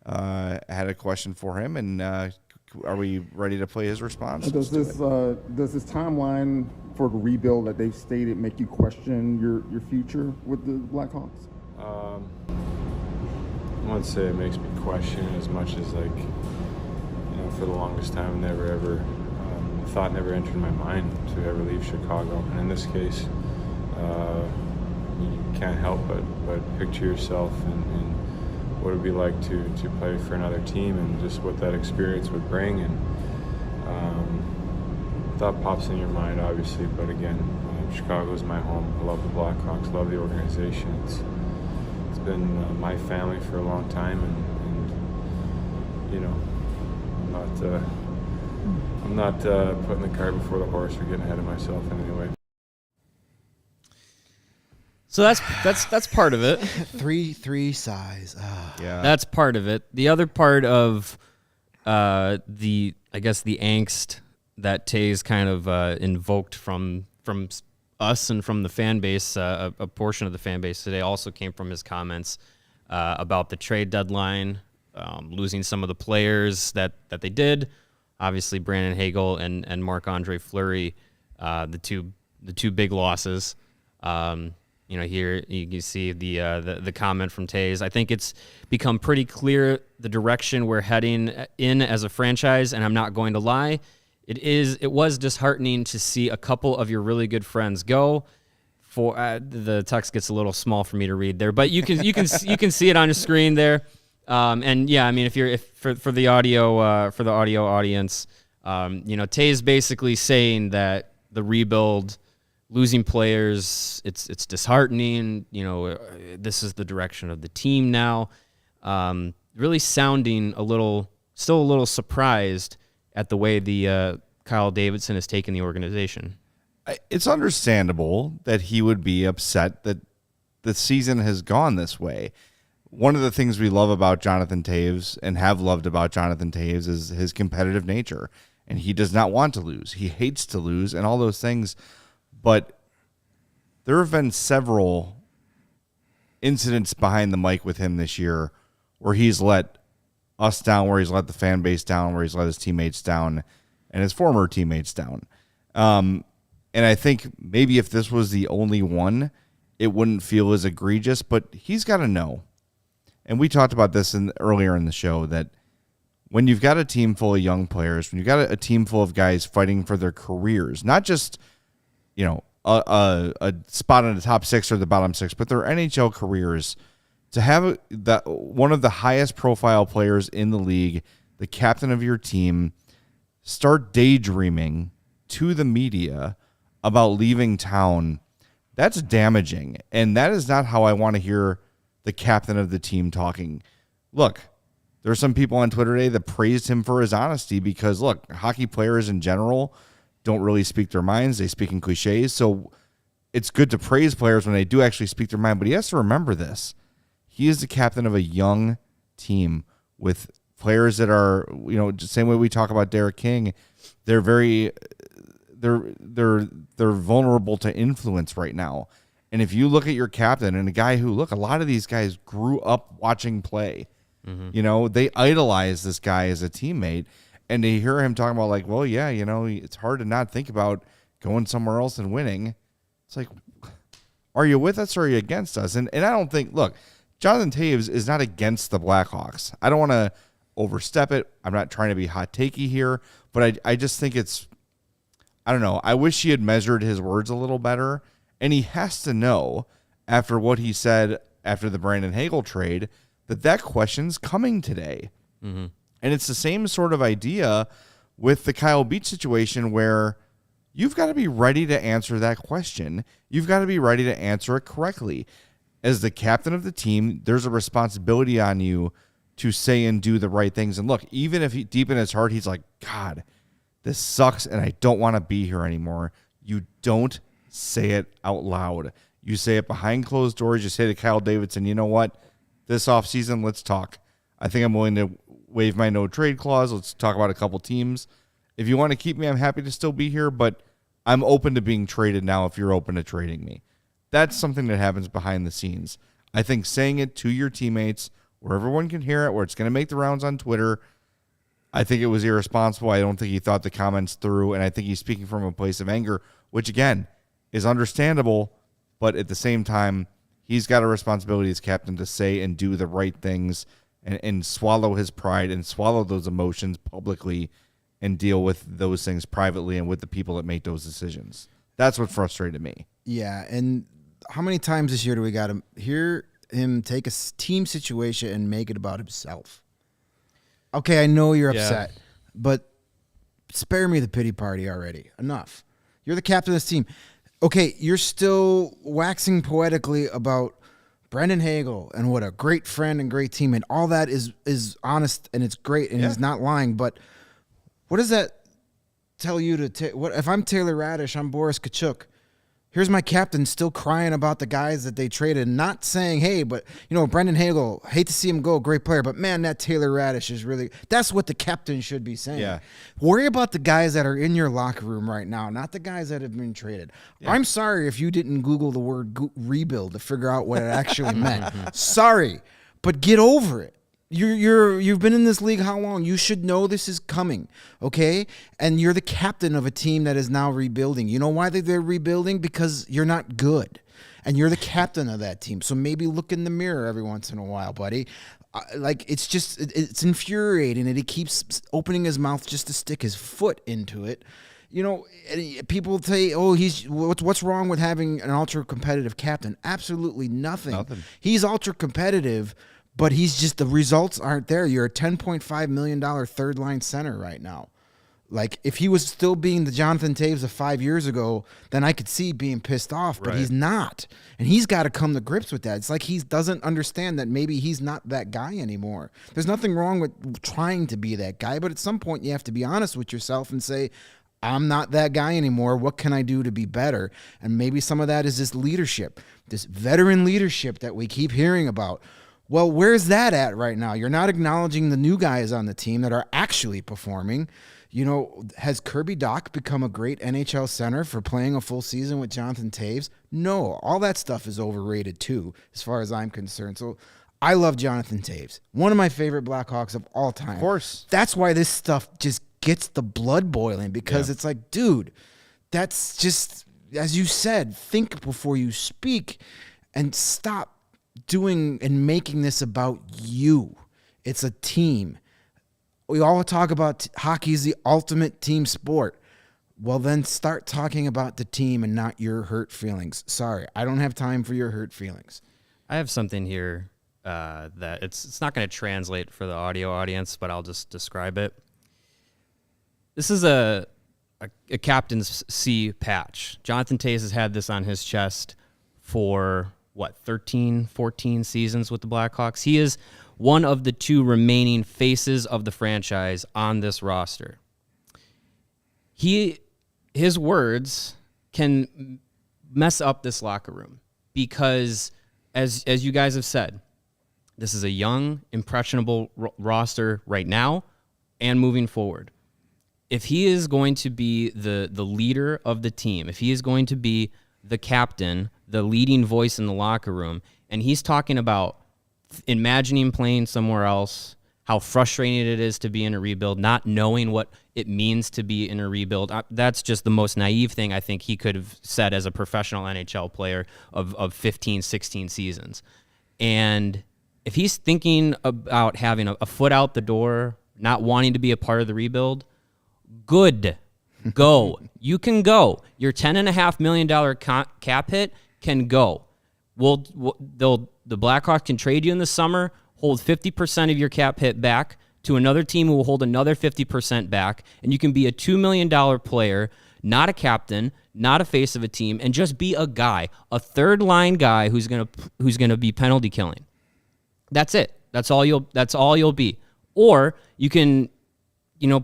had a question for him. And are we ready to play his response? Does this timeline for the rebuild that they've stated make you question your future with the Blackhawks? I wouldn't say it makes me question as much as for the longest time, the thought never entered my mind to ever leave Chicago. And in this case, you can't help but picture yourself and what it would be like to play for another team and just what that experience would bring. And thought pops in your mind, obviously, but again, Chicago is my home. I love the Blackhawks, love the organization. It's been my family for a long time, and I'm not putting the cart before the horse or getting ahead of myself in any way. So that's part of it. 3-3 size. Yeah. That's part of it. The other part of the angst that Tays kind of invoked from us and from the fan base, a portion of the fan base today, also came from his comments about the trade deadline losing some of the players that they did. Obviously, Brandon Hagel and Marc-Andre Fleury, the two big losses. Here you can see the comment from Toews. I think it's become pretty clear the direction we're heading in as a franchise, and I'm not going to lie. It was disheartening to see a couple of your really good friends go. For the text gets a little small for me to read there, but you can see it on the screen there. And yeah, I mean, if for the audio audience, Toews basically saying that the rebuild, losing players, it's disheartening. This is the direction of the team now. Really sounding still a little surprised at the way the Kyle Davidson has taken the organization. It's understandable that he would be upset that the season has gone this way. One of the things we love about Jonathan Toews and have loved about Jonathan Toews is his competitive nature, and he does not want to lose. He hates to lose and all those things, but there have been several incidents behind the mic with him this year where he's let us down, where he's let the fan base down, where he's let his teammates down and his former teammates down. And I think maybe if this was the only one, it wouldn't feel as egregious, but he's got to know. And we talked about this earlier in the show, that when you've got a team full of young players, when you've got a team full of guys fighting for their careers, not just, a spot in the top 6 or the bottom 6, but their NHL careers, to have one of the highest profile players in the league, the captain of your team, start daydreaming to the media about leaving town, that's damaging. And that is not how I want to hear the captain of the team talking. Look, there are some people on Twitter today that praised him for his honesty because, look, hockey players in general don't really speak their minds. They speak in cliches. So it's good to praise players when they do actually speak their mind. But he has to remember this. He is the captain of a young team with players that are, the same way we talk about Derek King. They're very... They're vulnerable to influence right now. And if you look at your captain and a guy who, a lot of these guys grew up watching play. Mm-hmm. They idolize this guy as a teammate, and to hear him talking about it's hard to not think about going somewhere else and winning. It's like, are you with us or are you against us? And I don't think, Jonathan Toews is not against the Blackhawks. I don't want to overstep it. I'm not trying to be hot takey here, but I just think it's, I don't know. I wish he had measured his words a little better. And he has to know, after what he said after the Brandon Hagel trade, that question's coming today. Mm-hmm. And it's the same sort of idea with the Kyle Beach situation, where you've got to be ready to answer that question. You've got to be ready to answer it correctly. As the captain of the team, there's a responsibility on you to say and do the right things. And look, even if deep in his heart, he's like, God, this sucks and I don't want to be here anymore. You don't say it out loud. You say it behind closed doors. You say to Kyle Davidson, you know what? This offseason, let's talk. I think I'm willing to waive my no trade clause. Let's talk about a couple teams. If you want to keep me, I'm happy to still be here, but I'm open to being traded now if you're open to trading me. That's something that happens behind the scenes. I think saying it to your teammates where everyone can hear it, where it's going to make the rounds on Twitter, I think it was irresponsible. I don't think he thought the comments through, and I think he's speaking from a place of anger, which, again, is understandable, but at the same time, he's got a responsibility as captain to say and do the right things and swallow his pride and swallow those emotions publicly and deal with those things privately and with the people that make those decisions. That's what frustrated me. Yeah, and how many times this year do we got him hear him take a team situation and make it about himself? Okay, I know you're upset, but spare me the pity party already. Enough. You're the captain of this team. Okay, you're still waxing poetically about Brandon Hagel and what a great friend and great teammate. All that is honest and it's great and he's not lying. But what does that tell you what if I'm Taylor Radish, I'm Boris Kachuk. Here's my captain still crying about the guys that they traded, not saying, hey, but, Brendan Hagel, hate to see him go, great player, but, man, that Taylor Radish is really – that's what the captain should be saying. Yeah. Worry about the guys that are in your locker room right now, not the guys that have been traded. Yeah. I'm sorry if you didn't Google the word rebuild to figure out what it actually meant. Sorry, but get over it. You've been in this league how long? You should know this is coming, okay? And you're the captain of a team that is now rebuilding. You know why they're rebuilding? Because you're not good. And you're the captain of that team. So maybe look in the mirror every once in a while, buddy. It's infuriating, and he keeps opening his mouth just to stick his foot into it. You know, people say, "Oh, what's wrong with having an ultra competitive captain?" Absolutely nothing. He's ultra competitive, but he's just, the results aren't there. You're a $10.5 million third line center right now. Like, if he was still being the Jonathan Toews of 5 years ago, then I could see being pissed off, but he's not. And he's got to come to grips with that. It's like he doesn't understand that maybe he's not that guy anymore. There's nothing wrong with trying to be that guy, but at some point you have to be honest with yourself and say, I'm not that guy anymore. What can I do to be better? And maybe some of that is this leadership, this veteran leadership that we keep hearing about. Well, where's that at right now? You're not acknowledging the new guys on the team that are actually performing. You know, has Kirby Dach become a great NHL center for playing a full season with Jonathan Toews? No, all that stuff is overrated too, as far as I'm concerned. So I love Jonathan Toews, one of my favorite Blackhawks of all time. Of course. That's why this stuff just gets the blood boiling, because it's like, dude, that's just, as you said, think before you speak and stop doing and making this about you. It's a team. We all talk about hockey is the ultimate team sport. Well, then start talking about the team and not your hurt feelings. Sorry, I don't have time for your hurt feelings. I have something here that it's not going to translate for the audio audience, but I'll just describe it. This is a captain's C patch. Jonathan Toews has had this on his chest for, 13, 14 seasons with the Blackhawks. He is one of the two remaining faces of the franchise on this roster. His words can mess up this locker room because, as you guys have said, this is a young, impressionable roster right now and moving forward. If he is going to be the leader of the team, if he is going to be the captain, the leading voice in the locker room, and he's talking about imagining playing somewhere else, how frustrating it is to be in a rebuild, not knowing what it means to be in a rebuild. That's just the most naive thing I think he could have said as a professional NHL player of 15, 16 seasons. And if he's thinking about having a foot out the door, not wanting to be a part of the rebuild, good. Go. You can go. Your $10.5 million cap hit can go. The Blackhawks can trade you in the summer, hold 50% of your cap hit back to another team who will hold another 50% back, and you can be a $2 million player, not a captain, not a face of a team, and just be a guy, a third-line guy who's gonna be penalty killing. That's it. That's all you'll be. Or you can,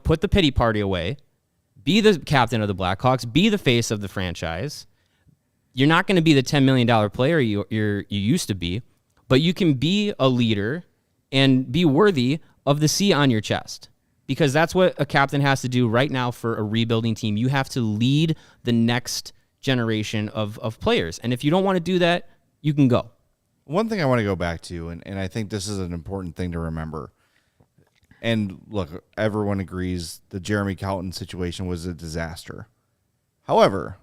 put the pity party away, be the captain of the Blackhawks, be the face of the franchise. You're not going to be the $10 million player you used to be, but you can be a leader and be worthy of the C on your chest, because that's what a captain has to do right now for a rebuilding team. You have to lead the next generation of players. And if you don't want to do that, you can go. One thing I want to go back to, and I think this is an important thing to remember, and look, everyone agrees the Jeremy Colliton situation was a disaster. However,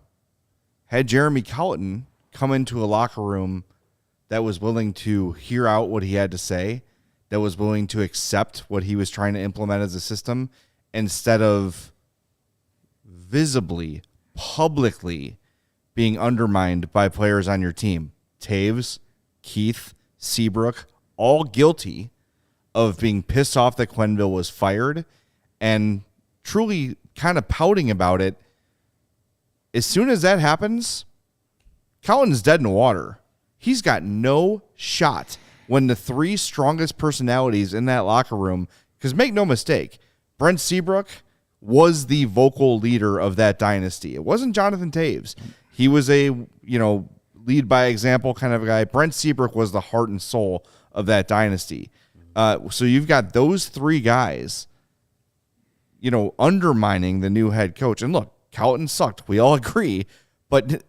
had Jeremy Colliton come into a locker room that was willing to hear out what he had to say, that was willing to accept what he was trying to implement as a system, instead of visibly, publicly being undermined by players on your team, Toews, Keith, Seabrook, all guilty of being pissed off that Quenneville was fired and truly kind of pouting about it. As soon as that happens, Colliton's dead in the water. He's got no shot when the three strongest personalities in that locker room, because make no mistake, Brent Seabrook was the vocal leader of that dynasty. It wasn't Jonathan Toews. He was a, lead by example kind of a guy. Brent Seabrook was the heart and soul of that dynasty. So you've got those three guys, undermining the new head coach. And look, Colliton sucked. We all agree. But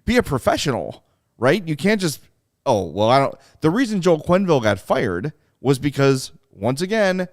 be a professional, right? You can't just, the reason Joel Quenneville got fired was because, once again,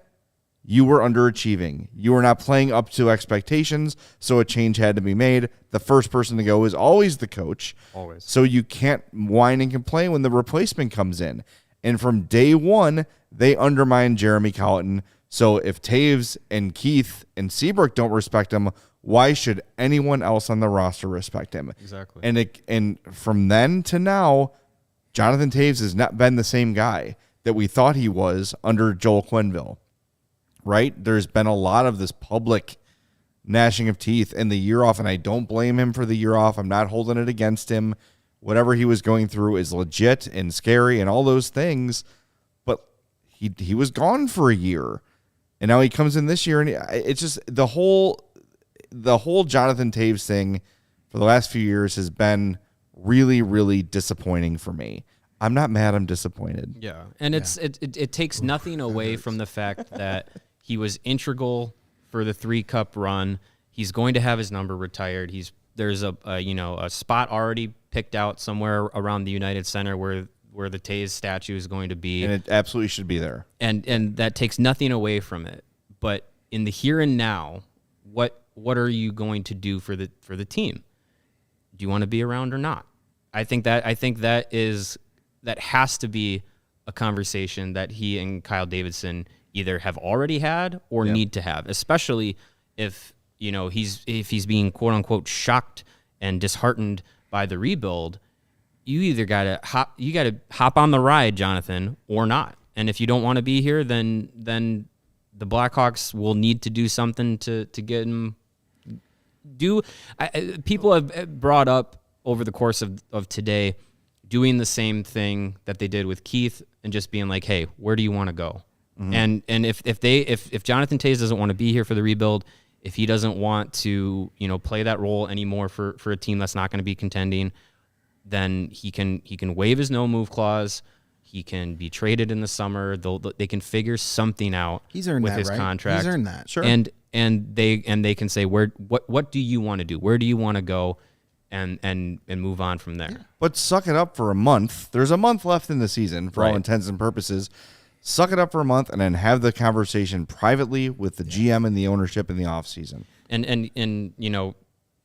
you were underachieving. You were not playing up to expectations, so a change had to be made. The first person to go is always the coach. Always. So you can't whine and complain when the replacement comes in. And from day one, they undermined Jeremy Colliton. So if Toews and Keith and Seabrook don't respect him, why should anyone else on the roster respect him? Exactly. And from then to now, Jonathan Toews has not been the same guy that we thought he was under Joel Quenneville. Right? There's been a lot of this public gnashing of teeth in the year off, and I don't blame him for the year off. I'm not holding it against him. Whatever he was going through is legit and scary and all those things, but he was gone for a year, and now he comes in this year, and it's just the whole Jonathan Toews thing for the last few years has been really, really disappointing for me. I'm not mad. I'm disappointed. Yeah, and it takes nothing away from the fact that he was integral for the 3-cup run. He's going to have his number retired. There's a spot already picked out somewhere around the United Center where the Toews statue is going to be, And it absolutely should be there. and that takes nothing away from it. But in the here and now, what are you going to do for the team? Do you want to be around or not? I think that has to be a conversation that he and Kyle Davidson either have already had or need to have, especially if he's being quote unquote shocked and disheartened by the rebuild. You either gotta hop on the ride, Jonathan, or not. And if you don't want to be here, then the Blackhawks will need to do something to get him. People have brought up over the course of today doing the same thing that they did with Keith and just being like, hey, where do you want to go? Mm-hmm. And if Jonathan Toews doesn't want to be here for the rebuild, if he doesn't want to, play that role anymore for a team that's not going to be contending, then he can waive his no move clause. He can be traded in the summer. They can figure something out. He's earned with that, his right? contract. He's earned that. Sure. And they can say what do you want to do? Where do you want to go? And move on from there. But suck it up for a month. There's a month left in the season for all intents and purposes. Suck it up for a month and then have the conversation privately with the GM and the ownership in the offseason. And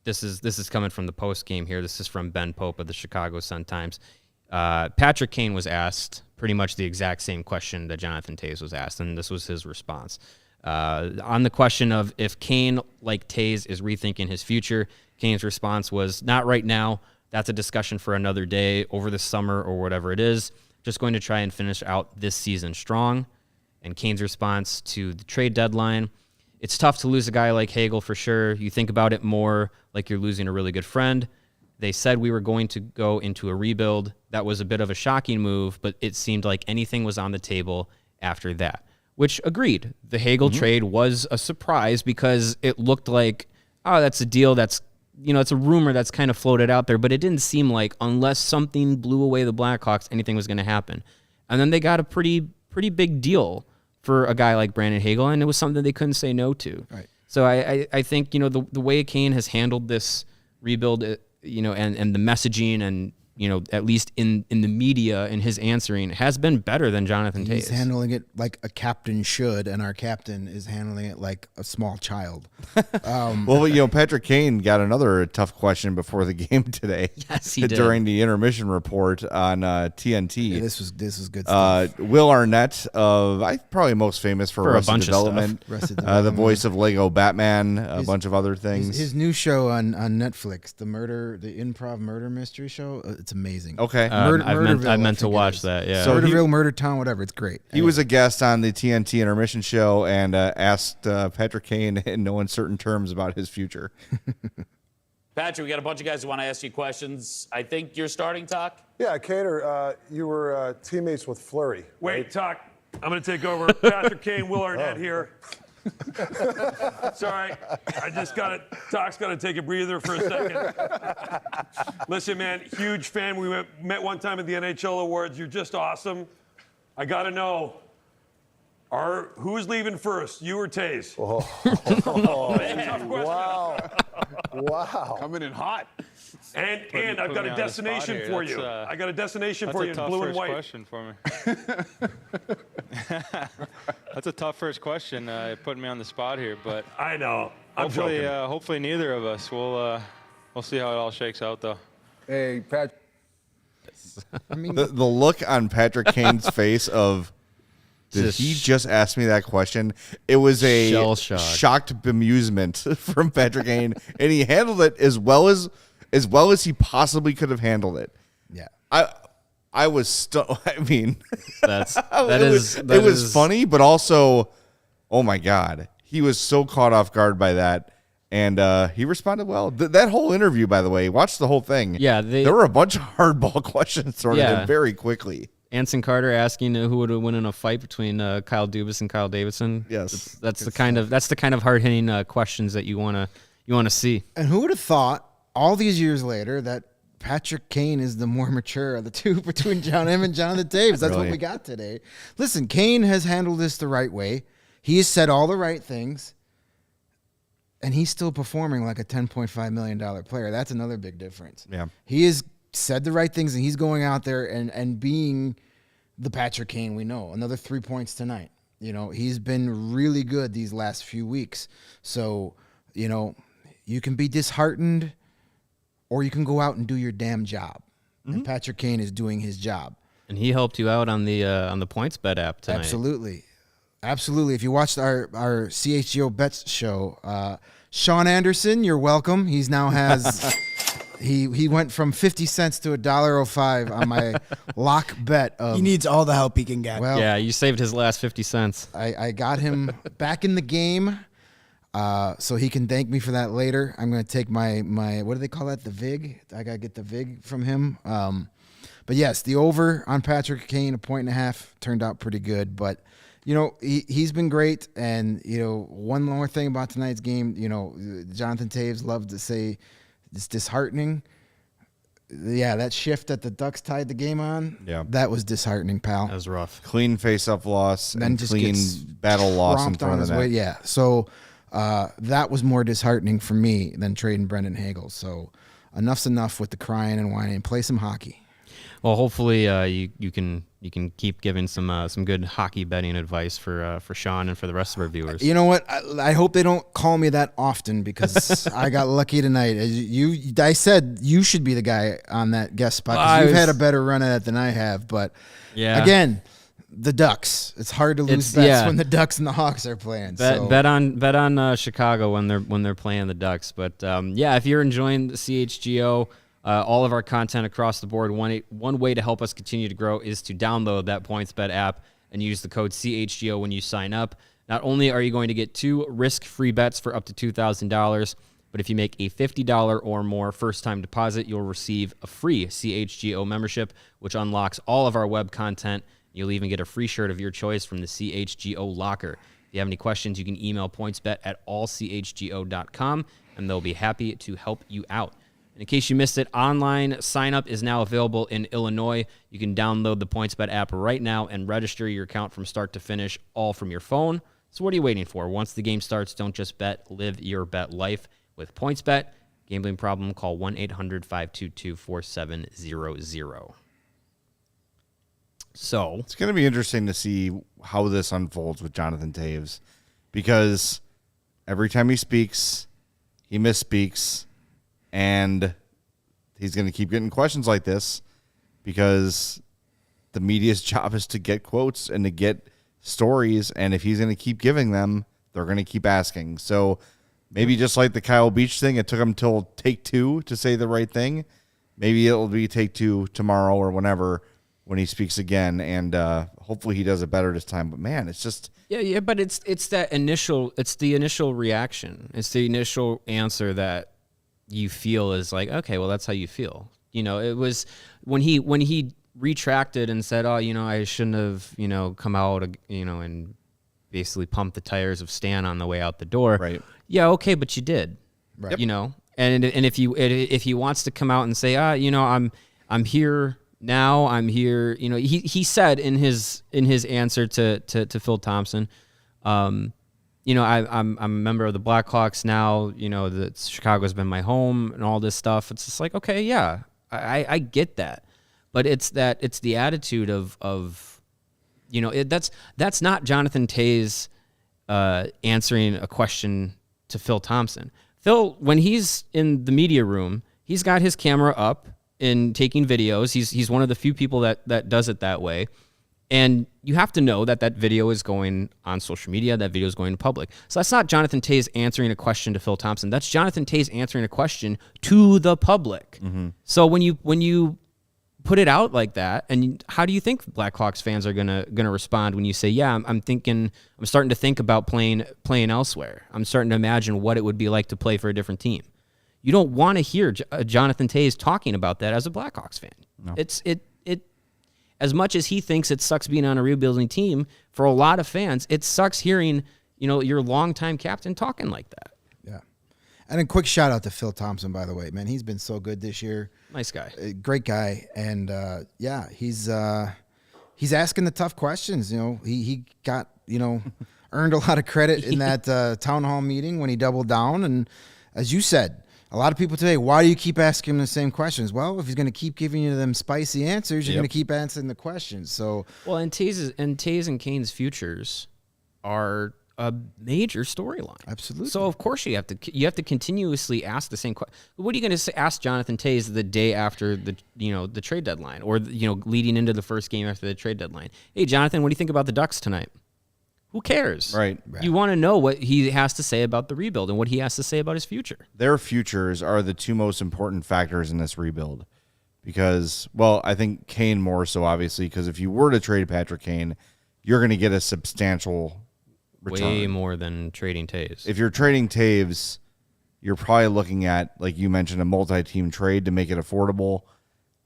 this is coming from the post game here. This is from Ben Pope of the Chicago Sun-Times. Patrick Kane was asked pretty much the exact same question that Jonathan Toews was asked, and this was his response. On the question of if Kane, like Toews, is rethinking his future, Kane's response was, not right now. That's a discussion for another day, over the summer or whatever it is. Just going to try and finish out this season strong. And Kane's response to the trade deadline, it's tough to lose a guy like Hagel for sure. You think about it more like you're losing a really good friend. They said we were going to go into a rebuild. That was a bit of a shocking move, but it seemed like anything was on the table after that. Which, agreed, the Hagel trade was a surprise because it looked like, that's a deal that's, it's a rumor that's kind of floated out there, but it didn't seem like unless something blew away the Blackhawks, anything was going to happen. And then they got a pretty big deal for a guy like Brandon Hagel, and it was something they couldn't say no to. Right. So I think, the way Kane has handled this rebuild, and the messaging and, at least in the media and his answering has been better than Jonathan Toews. He's handling it like a captain should, and our captain is handling it like a small child. Well, Patrick Kane got another tough question before the game today. Yes, he did. During the intermission report on TNT. Yeah, this was good stuff. Will Arnett, probably most famous for Arrested a bunch Development, of stuff. Arrested Development. the voice of Lego Batman, a bunch of other things. His new show on Netflix, the improv murder mystery show. It's amazing. Okay. I meant to watch that. Yeah. So Murderville, Murder Town, whatever. It's great. He was a guest on the TNT intermission show and asked Patrick Kane in no uncertain terms about his future. Patrick, we got a bunch of guys who want to ask you questions. I think you're starting, Talk? Yeah, Kaner, you were teammates with Fleury. Wait, Talk. I'm going to take over. Patrick Kane, Will Arnett here. Sorry, I just got it. Talk's got to take a breather for a second. Listen, man, huge fan. We met one time at the NHL Awards. You're just awesome. I got to know, who's leaving first, you or Toews? Oh, Tough question. wow. Coming in hot. And I've got a destination for you. I got a destination for you in blue and white. That's a tough first question for me. That's a tough first question, putting me on the spot here. But I know. Hopefully neither of us. We'll see how it all shakes out, though. Hey, Pat. I mean, The look on Patrick Kane's face of, did he just ask me that question? It was a Shell shock. shocked bemusement from Patrick Kane, and he handled it as well as he possibly could have handled it. yeah. I was I mean, it was funny, but also, oh my God, he was so caught off guard by that. And he responded well. That whole interview, by the way, watch the whole thing. Yeah, there were a bunch of hardball questions thrown at him very quickly. Anson Carter asking who would win in a fight between Kyle Dubas and Kyle Davidson. Yes, that's the kind of hard hitting questions that you want to see. And who would have thought all these years later that Patrick Kane is the more mature of the two between him and Jonathan Toews? That's what we got today. Listen, Kane has handled this the right way. He has said all the right things. And he's still performing like a $10.5 million player. That's another big difference. Yeah. He has said the right things, and he's going out there and being the Patrick Kane we know. Another 3 points tonight. You know, he's been really good these last few weeks. So, you know, you can be disheartened or you can go out and do your damn job. Mm-hmm. And Patrick Kane is doing his job. And he helped you out on the PointsBet app tonight. Absolutely. If you watched our CHGO Bets show, Sean Anderson, you're welcome. He's now has he went from 50 cents to $1.05 on my lock bet. He needs all the help he can get. Well, yeah, you saved his last 50 cents. I got him back in the game, so he can thank me for that later. I'm going to take my what do they call that? The VIG. I got to get the VIG from him. But yes, the over on Patrick Kane, 1.5, turned out pretty good. But you know, he's been great. And, you know, one more thing about tonight's game, you know, Jonathan Toews loved to say it's disheartening. Yeah, that shift that the Ducks tied the game on, that was disheartening, pal. That was rough. Clean face-up loss then and just clean battle loss in front of the net. Yeah, so that was more disheartening for me than trading Brendan Hagel. So enough's enough with the crying and whining. Play some hockey. Well, hopefully you can keep giving some good hockey betting advice for Sean and for the rest of our viewers. You know what? I hope they don't call me that often because I got lucky tonight. I said you should be the guy on that guest spot because you've had a better run at it than I have. But again, the Ducks. It's hard to lose bets when the Ducks and the Hawks are playing. Bet on Chicago when they're playing the Ducks. But if you're enjoying the CHGO. All of our content across the board, one way to help us continue to grow is to download that PointsBet app and use the code CHGO when you sign up. Not only are you going to get 2 risk-free bets for up to $2,000, but if you make a $50 or more first-time deposit, you'll receive a free CHGO membership, which unlocks all of our web content. You'll even get a free shirt of your choice from the CHGO locker. If you have any questions, you can email pointsbet@allchgo.com, and they'll be happy to help you out. In case you missed it, online sign-up is now available in Illinois. You can download the PointsBet app right now and register your account from start to finish, all from your phone. So what are you waiting for? Once the game starts, don't just bet, live your bet life with PointsBet. Gambling problem, call 1-800-522-4700. So it's going to be interesting to see how this unfolds with Jonathan Toews because every time he speaks, he misspeaks. And he's going to keep getting questions like this because the media's job is to get quotes and to get stories. And if he's going to keep giving them, they're going to keep asking. So maybe just like the Kyle Beach thing, it took him till take 2 to say the right thing. Maybe it'll be take 2 tomorrow or whenever when he speaks again. And hopefully he does it better this time. But, man, it's just... Yeah, but it's the initial reaction. It's the initial answer that you feel is like, okay, well, that's how you feel. You know, it was when he retracted and said, oh, you know, I shouldn't have, you know, come out, you know, and basically pumped the tires of Stan on the way out the door. Right. Yeah. Okay. But you did, right. You know, and if he wants to come out and say, you know, I'm here now, I'm here, you know, he said in his answer to Phil Thompson, I'm a member of the Blackhawks now. That Chicago's been my home and all this stuff. It's just like, okay, yeah, I get that, but it's the attitude of that's not Jonathan Toews answering a question to Phil Thompson. Phil, when he's in the media room, he's got his camera up and taking videos. He's one of the few people that does it that way. And you have to know that video is going on social media, that video is going to public. So that's not Jonathan Toews answering a question to Phil Thompson. That's Jonathan Toews answering a question to the public. Mm-hmm. So when you put it out like that, and how do you think Blackhawks fans are gonna respond when you say, yeah, I'm starting to think about playing elsewhere. I'm starting to imagine what it would be like to play for a different team. You don't want to hear Jonathan Toews talking about that as a Blackhawks fan. No. It as much as he thinks it sucks being on a rebuilding team, for a lot of fans, it sucks hearing, your longtime captain talking like that. Yeah. And a quick shout out to Phil Thompson, by the way, man. He's been so good this year. Nice guy. Great guy. And he's asking the tough questions. He got, earned a lot of credit in that town hall meeting when he doubled down. And as you said, a lot of people today, why do you keep asking him the same questions? Well, if he's going to keep giving you them spicy answers, you're going to keep answering the questions. So, well, and Toews and Kane's futures are a major storyline. Absolutely. So of course you have to continuously ask the same question. What are you going to ask Jonathan Toews the day after the trade deadline, or leading into the first game after the trade deadline? Hey, Jonathan, what do you think about the Ducks tonight? Who cares? Right. You want to know what he has to say about the rebuild and what he has to say about his future. Their futures are the two most important factors in this rebuild because, well, I think Kane more so, obviously, because if you were to trade Patrick Kane, you're going to get a substantial return. Way more than trading Toews. If you're trading Toews, you're probably looking at, like you mentioned, a multi-team trade to make it affordable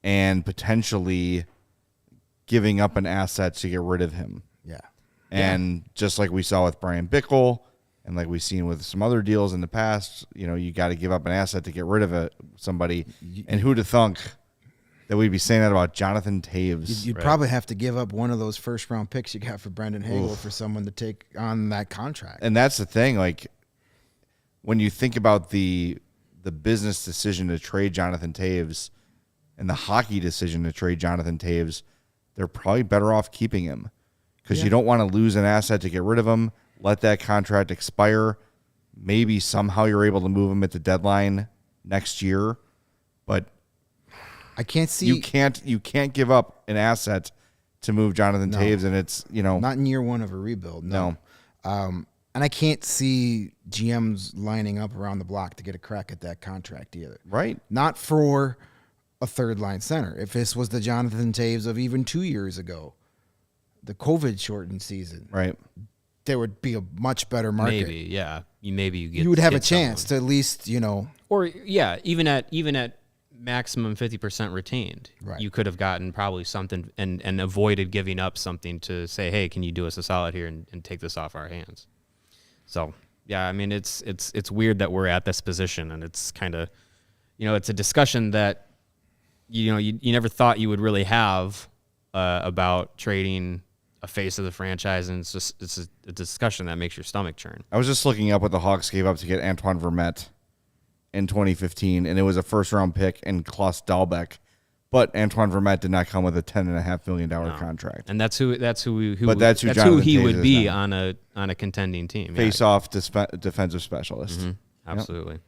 and potentially giving up an asset to get rid of him. Yeah. And just like we saw with Brian Bickle and like we've seen with some other deals in the past, you got to give up an asset to get rid of somebody. And who'd have thunk that we'd be saying that about Jonathan Toews? You'd probably have to give up one of those first-round picks you got for Brendan Hagel for someone to take on that contract. And that's the thing. Like, when you think about the business decision to trade Jonathan Toews and the hockey decision to trade Jonathan Toews, they're probably better off keeping him. Because you don't want to lose an asset to get rid of him, let that contract expire. Maybe somehow you're able to move him at the deadline next year, but I can't see you can't give up an asset to move Jonathan Toews, and it's not in year one of a rebuild. No. And I can't see GMs lining up around the block to get a crack at that contract either. Right. Not for a third line center. If this was the Jonathan Toews of even 2 years ago, the COVID shortened season, right, there would be a much better market. Maybe, yeah. You would have a chance to at least, or even at maximum 50% retained, right, you could have gotten probably something and avoided giving up something to say, hey, can you do us a solid here and take this off our hands? So yeah, I mean it's weird that we're at this position, and it's kind of it's a discussion that you never thought you would really have about trading a face of the franchise, and it's a discussion that makes your stomach churn. I was just looking up what the Hawks gave up to get Antoine Vermette in 2015, and it was a first-round pick and Klaus Dahlbeck, but Antoine Vermette did not come with a $10.5 million contract. And that's who he would be on a contending team. Face-off defensive specialist. Mm-hmm. Absolutely. Yep.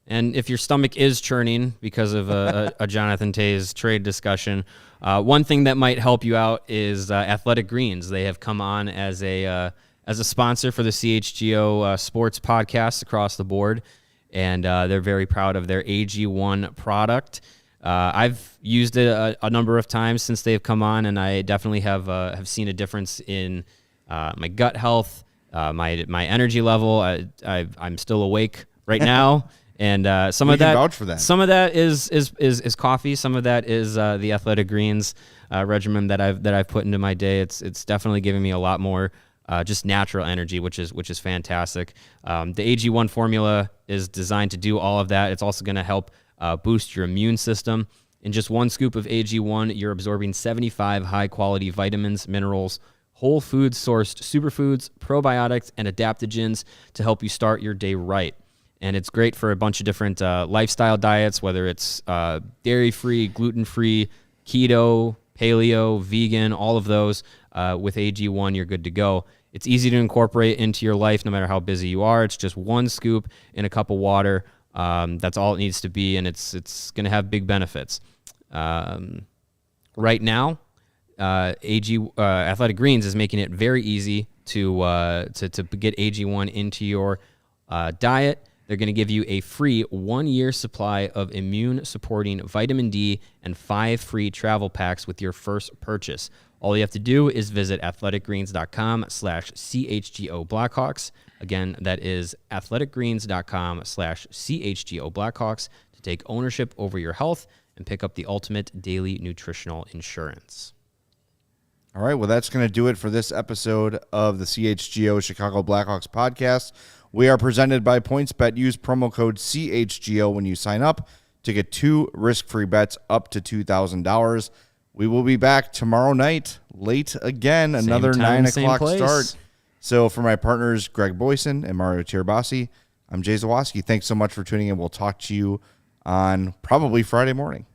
And if your stomach is churning because of a Jonathan Toews trade discussion, one thing that might help you out is Athletic Greens. They have come on as a sponsor for the CHGO sports podcasts across the board, and they're very proud of their AG1 product. I've used it a number of times since they've come on, and I definitely have seen a difference in my gut health, my energy level. I'm still awake right now. And some of that, vouch for that. Some of that is coffee. Some of that is the Athletic Greens regimen that I've put into my day. It's definitely giving me a lot more just natural energy, which is fantastic. The AG1 formula is designed to do all of that. It's also going to help boost your immune system. In just one scoop of AG1, you're absorbing 75 high quality vitamins, minerals, whole whole food sourced superfoods, probiotics, and adaptogens to help you start your day right. And it's great for a bunch of different lifestyle diets, whether it's dairy-free, gluten-free, keto, paleo, vegan, all of those. With AG1, you're good to go. It's easy to incorporate into your life no matter how busy you are. It's just one scoop in a cup of water. That's all it needs to be, and it's going to have big benefits. Right now, Athletic Greens is making it very easy to get AG1 into your diet. They're going to give you a free 1-year supply of immune-supporting vitamin D and 5 free travel packs with your first purchase. All you have to do is visit athleticgreens.com/CHGO Blackhawks. Again, that is athleticgreens.com/CHGO Blackhawks to take ownership over your health and pick up the ultimate daily nutritional insurance. All right, well, that's going to do it for this episode of the CHGO Chicago Blackhawks podcast. We are presented by PointsBet. Use promo code CHGO when you sign up to get 2 risk-free bets up to $2,000. We will be back tomorrow night, late again, another 9 o'clock start. So for my partners, Greg Boysen and Mario Tirabassi, I'm Jay Zawaski. Thanks so much for tuning in. We'll talk to you on probably Friday morning.